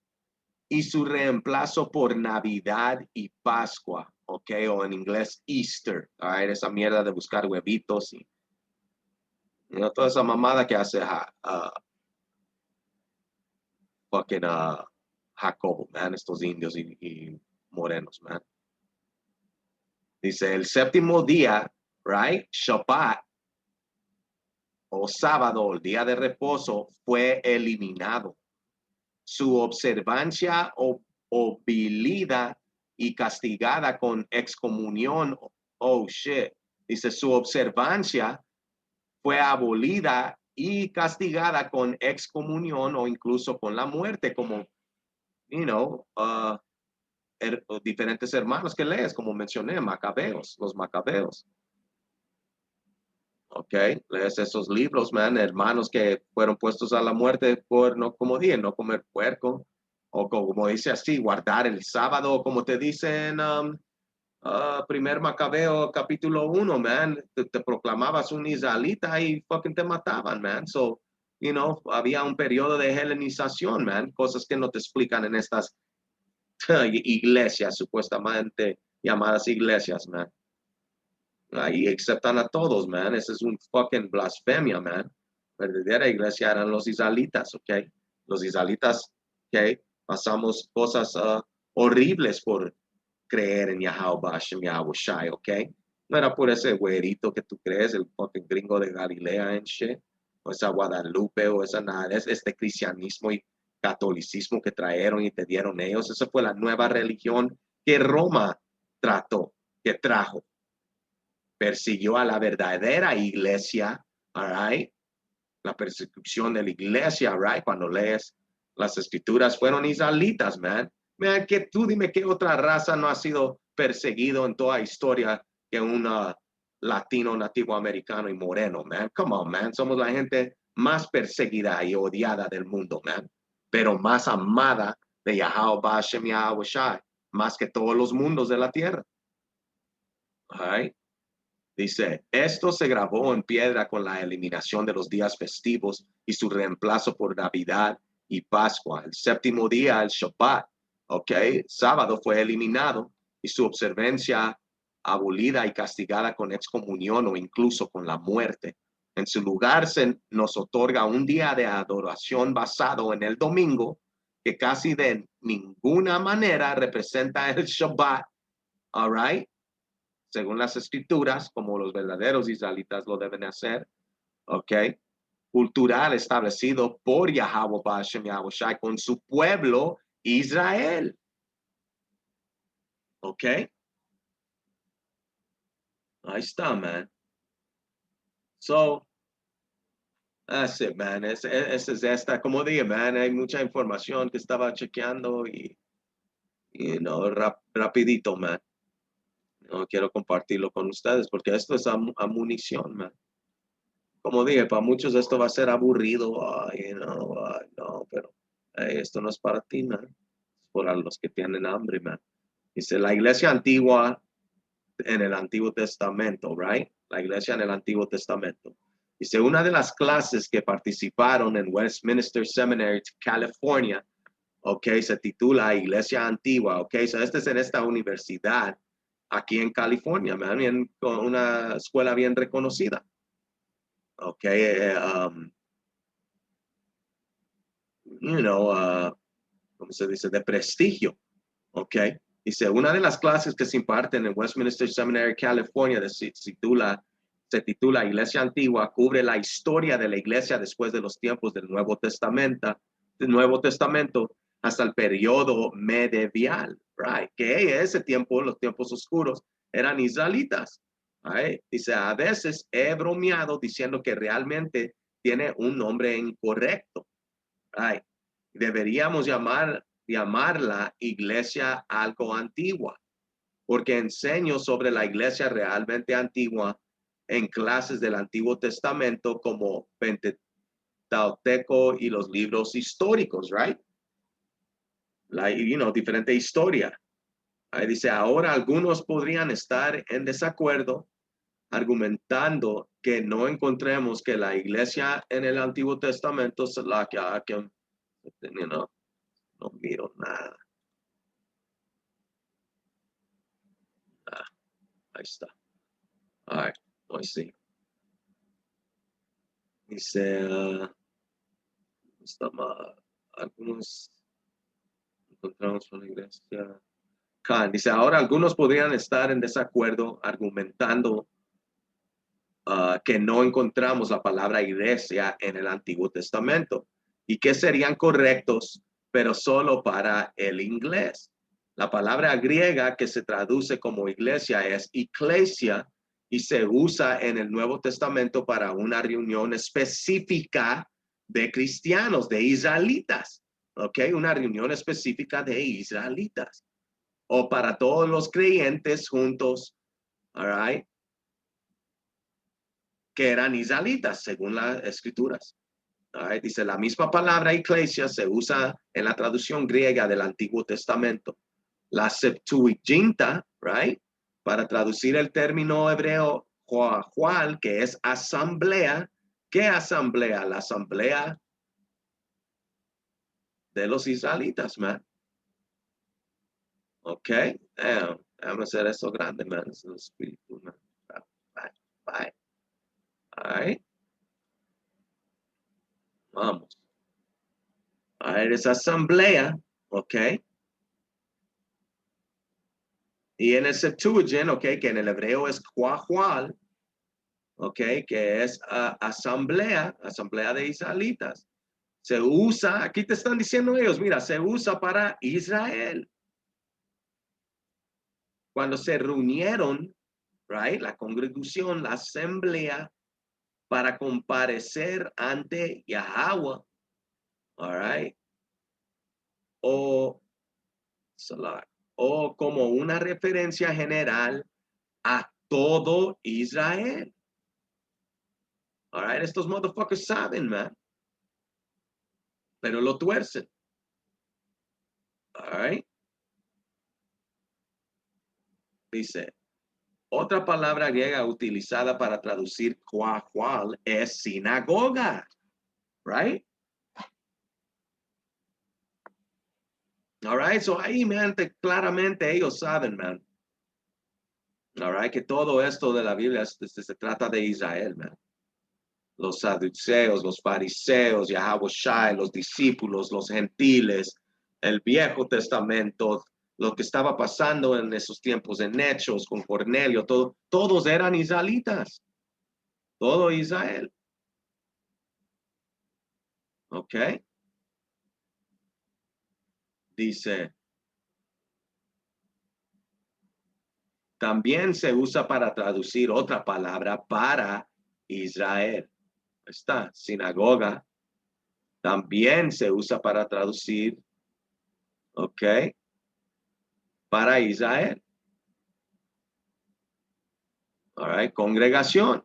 y su reemplazo por Navidad y Pascua, ¿ok? O en inglés Easter, right? Esa mierda de buscar huevitos y toda esa mamada que hace fucking Jacobo, man, estos indios y morenos, man. Dice, el séptimo día, right? Shabbat o sábado, el día de reposo, fue eliminado. Su observancia obilida y castigada con excomunión. Oh, shit. Dice, su observancia fue abolida y castigada con excomunión o incluso con la muerte, como, diferentes hermanos que lees, como mencioné, Macabeos, los Macabeos. Ok, lees esos libros, man, hermanos que fueron puestos a la muerte por, no, como dije, no comer puerco, o como dice así, guardar el sábado, como te dicen, primer Macabeo, capítulo 1, man, te proclamabas un israelita y fucking te mataban, man. So, había un periodo de helenización, man, cosas que no te explican en estas iglesias, supuestamente llamadas iglesias, man. Ahí aceptan a todos, man. Ese es un fucking blasfemia, man. Verdadera iglesia eran los israelitas, ¿ok? Los israelitas, ¿ok? Pasamos cosas horribles por creer en Yahweh Hashem, Yahweh Shai, ¿ok? No era por ese güerito que tú crees, el fucking gringo de Galilea en shit, o esa Guadalupe, o esa nada, es este cristianismo y catolicismo que trajeron y te dieron ellos. Esa fue la nueva religión que Roma trajo. Persiguió a la verdadera iglesia, all right? La persecución de la iglesia, right? Cuando lees las escrituras, fueron israelitas, man. Man, que tú dime qué otra raza no ha sido perseguido en toda historia que un latino, nativo americano y moreno, man. Come on, man. Somos la gente más perseguida y odiada del mundo, man. Pero más amada de Yahweh Bashem Yahweh Shai, más que todos los mundos de la tierra. All right? Dice, esto se grabó en piedra con la eliminación de los días festivos y su reemplazo por Navidad y Pascua. El séptimo día, el Shabbat, ok, sábado fue eliminado y su observancia abolida y castigada con excomunión o incluso con la muerte. En su lugar se nos otorga un día de adoración basado en el domingo que casi de ninguna manera representa el Shabbat, all right? Según las escrituras, como los verdaderos israelitas lo deben hacer, ¿ok? Cultural establecido por Yahweh Bashem Yahweh Shai con su pueblo Israel, ¿ok? Ahí está, man. So, That's it, man. Esa es esta, como dije, man, hay mucha información que estaba chequeando y no, rapidito, man. No quiero compartirlo con ustedes porque esto es munición, man. Como dije, para muchos esto va a ser aburrido, no, pero esto no es para ti, man. Es para los que tienen hambre, man. Dice la iglesia antigua en el Antiguo Testamento, right? La iglesia en el Antiguo Testamento. Dice, una de las clases que participaron en Westminster Seminary, California, ok, se titula Iglesia Antigua, ok, so este es en esta universidad aquí en California, man, con una escuela bien reconocida, ok, ¿cómo se dice? De prestigio, ok. Dice, una de las clases que se imparten en Westminster Seminary, California, se titula Iglesia Antigua, cubre la historia de la iglesia después de los tiempos del Nuevo Testamento hasta el periodo medieval, right? Que ese tiempo, los tiempos oscuros, eran israelitas. Right? Dice, a veces he bromeado diciendo que realmente tiene un nombre incorrecto. Right? Deberíamos llamarla iglesia algo antigua, porque enseño sobre la iglesia realmente antigua en clases del Antiguo Testamento como Pentateuco y los libros históricos, right? Diferente historia. Ahí dice, ahora algunos podrían estar en desacuerdo argumentando que no encontremos que la iglesia en el Antiguo Testamento es la que no miro nada. Ahí está. All right. I see. Dice, algunos encontramos una iglesia. Dice, ahora algunos podrían estar en desacuerdo argumentando que no encontramos la palabra iglesia en el Antiguo Testamento y que serían correctos, pero solo para el inglés. La palabra griega que se traduce como iglesia es iglesia y se usa en el Nuevo Testamento para una reunión específica de cristianos, de israelitas, ¿ok? Una reunión específica de israelitas o para todos los creyentes juntos, all right, que eran israelitas según las escrituras. Right? Dice, la misma palabra iglesia se usa en la traducción griega del Antiguo Testamento. La Septuaginta, right? Para traducir el término hebreo cual, que es asamblea. ¿Qué asamblea? La asamblea de los israelitas, man. Ok. Vamos a hacer eso grande, man. Es el espíritu, man. Bye. Bye. All right. Vamos. A ver, esa asamblea, ok. Y en el Septuagint, ok, que en el hebreo es cuajual, ok, que es asamblea de israelitas. Se usa, aquí te están diciendo ellos, mira, se usa para Israel. Cuando se reunieron, right, la congregación, la asamblea, para comparecer ante Yahweh, all right, o, o como una referencia general a todo Israel. All right, estos motherfuckers saben, man. Pero lo tuercen. All right. Dice, otra palabra griega utilizada para traducir cual es sinagoga. Right? All right. So ahí, man, claramente ellos saben, man. All right. Que todo esto de la Biblia se trata de Israel, man. Los saduceos, los fariseos, Yahweh los discípulos, los gentiles, el Viejo Testamento, lo que estaba pasando en esos tiempos en Hechos con Cornelio, todos eran israelitas, todo Israel. ¿Ok? Dice, también se usa para traducir otra palabra para Israel. Está, sinagoga también se usa para traducir, ¿ok? Para Israel. All right, congregación.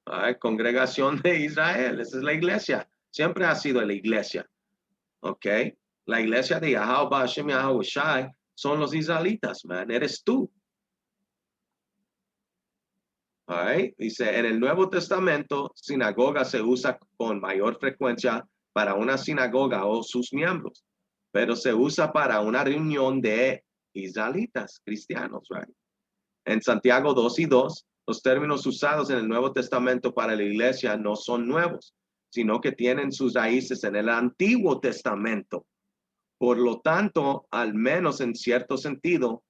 All right, congregación de Israel. Esa es la iglesia. Siempre ha sido la iglesia. ¿Ok? La iglesia de Yahweh Hashem Yahweh Shai son los israelitas, man. Eres tú. All right? Dice, en el Nuevo Testamento, sinagoga se usa con mayor frecuencia para una sinagoga o sus miembros, pero se usa para una reunión de israelitas, cristianos, right? En Santiago 2:2, los términos usados en el Nuevo Testamento para la iglesia no son nuevos, sino que tienen sus raíces en el Antiguo Testamento. Por lo tanto, al menos en cierto sentido,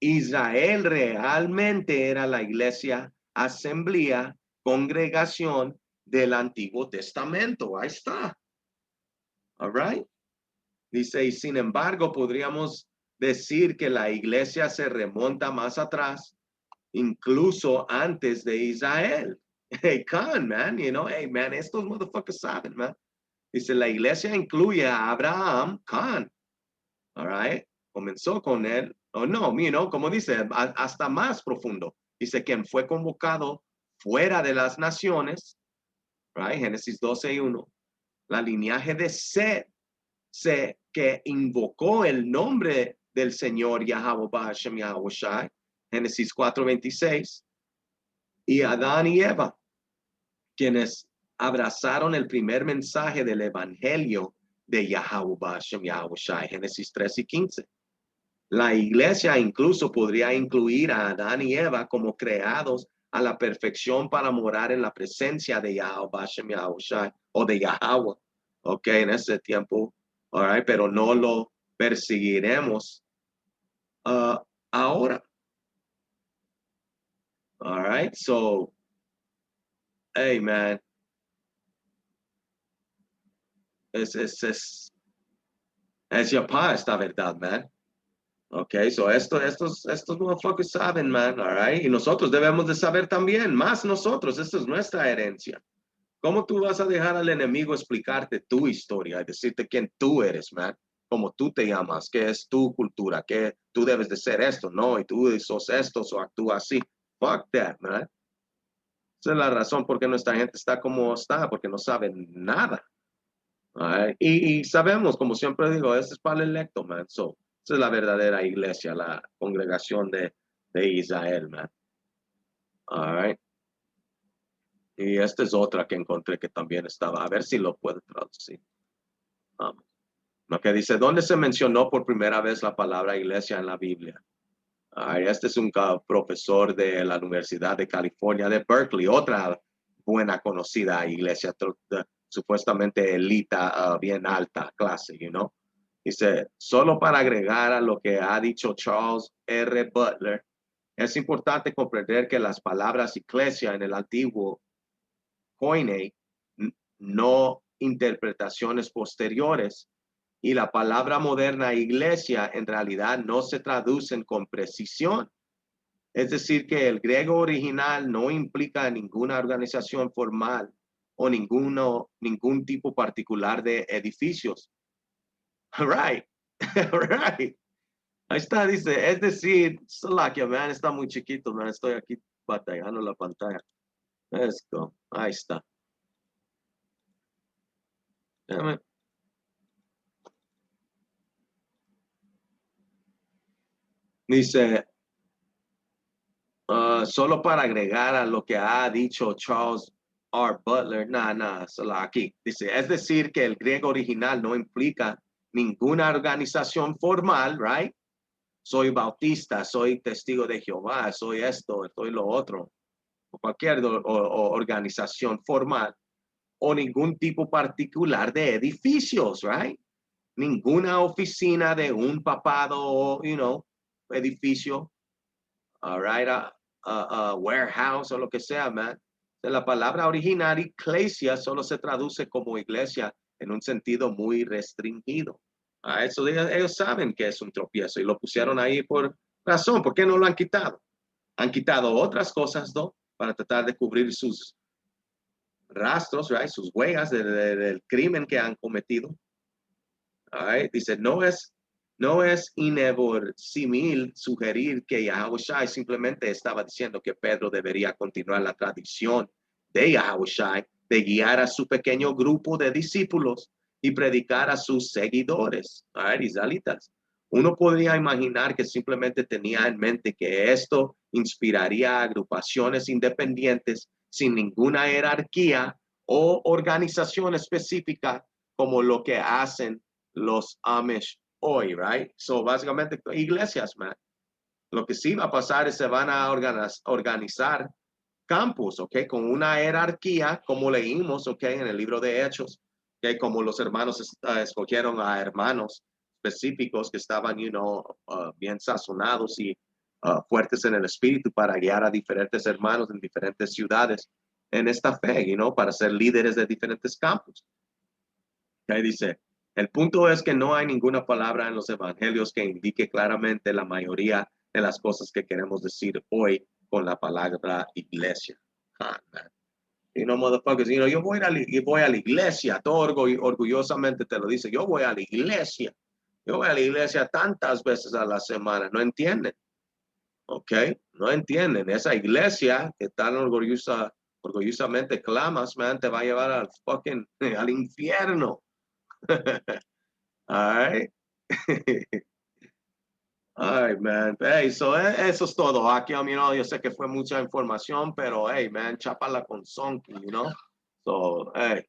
Israel realmente era la iglesia, asamblea, congregación del Antiguo Testamento. Ahí está. All right. Dice, y sin embargo, podríamos decir que la iglesia se remonta más atrás, incluso antes de Israel. Hey, Khan, man, you know, hey, man, estos motherfuckers saben, man. Dice, la iglesia incluye a Abraham, Khan. All right. Comenzó con él, o no, you know, como dice, hasta más profundo. Dice, quien fue convocado fuera de las naciones, right? Génesis 12:1. La linaje de Set, que invocó el nombre del Señor Yahweh Hashem Yahweh Shai, Génesis 4:26, y Adán y Eva, quienes abrazaron el primer mensaje del evangelio de Yahweh Hashem Yahweh Shai, Génesis 3:15. La iglesia incluso podría incluir a Adán y Eva como creados a la perfección para morar en la presencia de Yahweh Hashem Yahweh Shai, o de Yahweh. Ok, en ese tiempo, all right, pero no lo perseguiremos ahora. All right, so, hey, man. Es ya pa esta verdad, man. Ok, so estos motherfuckers saben, man, all right? Y nosotros debemos de saber también, más nosotros, esta es nuestra herencia. ¿Cómo tú vas a dejar al enemigo explicarte tu historia y decirte quién tú eres, man? Cómo tú te llamas, qué es tu cultura, qué tú debes de ser esto, no, y tú sos esto, o actúas así. Fuck that, man. Esa es la razón por qué nuestra gente está como está, porque no saben nada. Right? Y sabemos, como siempre digo, ese es para el electo, man. So, esa es la verdadera iglesia, la congregación de Israel, man. All right. Y esta es otra que encontré que también estaba. A ver si lo puedo traducir. Lo que dice, ¿dónde se mencionó por primera vez la palabra iglesia en la Biblia? Este es un profesor de la Universidad de California de Berkeley, otra buena conocida iglesia, supuestamente elita, bien alta clase, you know. Dice, solo para agregar a lo que ha dicho Charles R. Butler, es importante comprender que las palabras iglesia en el antiguo koine, no interpretaciones posteriores, y la palabra moderna iglesia en realidad no se traducen con precisión. Es decir, que el griego original no implica ninguna organización formal o ningún tipo particular de edificios. Right, right. Ahí está, dice, es decir, Salakia, man, está muy chiquito, man, estoy aquí batallando la pantalla. Esto, ahí está. Déjame. Dice, solo para agregar a lo que ha dicho Charles R. Butler, solo aquí. Dice, es decir, que el griego original no implica ninguna organización formal, right? Soy bautista, soy testigo de Jehová, soy esto, soy lo otro, o cualquier organización formal, o ningún tipo particular de edificios, right? Ninguna oficina de un papado, you know, edificio, all right, warehouse o lo que sea, man. La palabra original, iglesia, solo se traduce como iglesia en un sentido muy restringido. Eso ellos saben que es un tropiezo y lo pusieron ahí por razón. ¿Por qué no lo han quitado? Han quitado otras cosas, ¿no? Para tratar de cubrir sus rastros, right? Sus huellas del crimen que han cometido. Right? Dice, no es inverosímil sugerir que Yahushua simplemente estaba diciendo que Pedro debería continuar la tradición de Yahushua de guiar a su pequeño grupo de discípulos y predicar a sus seguidores, right? Israelitas. Uno podría imaginar que simplemente tenía en mente que esto inspiraría a agrupaciones independientes sin ninguna jerarquía o organización específica como lo que hacen los Amish hoy, right? So, básicamente, iglesias, man. Lo que sí va a pasar es que se van a organizar campus, ¿ok? Con una jerarquía, como leímos, ¿ok? En el libro de Hechos, ¿ok? Como los hermanos escogieron a hermanos específicos que estaban, bien sazonados y fuertes en el espíritu para guiar a diferentes hermanos en diferentes ciudades en esta fe, para ser líderes de diferentes campus. ¿Ok? Dice, el punto es que no hay ninguna palabra en los evangelios que indique claramente la mayoría de las cosas que queremos decir hoy con la palabra iglesia. Motherfuckers, yo voy a la iglesia, todo orgullosamente te lo dice, yo voy a la iglesia. Yo voy a la iglesia tantas veces a la semana, no entienden. ¿Ok? No entienden. Esa iglesia que tan orgullosamente clamas, man, te va a llevar al infierno. All right. Ay, man. Hey, eso es todo. Aquí, yo sé que fue mucha información, pero, hey, man, chápala con sonky, So, hey,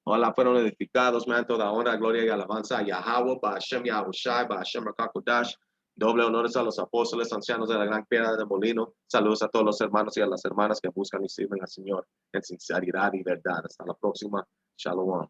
ojalá fueron edificados, man. Toda honra, gloria y alabanza a Yahweh, Ba'ashem Yahushai, Ba'ashem Rakakodash. Doble honores a los apóstoles, ancianos de la gran piedra de molino. Saludos a todos los hermanos y a las hermanas que buscan y sirven al Señor en sinceridad y verdad. Hasta la próxima. Shalom.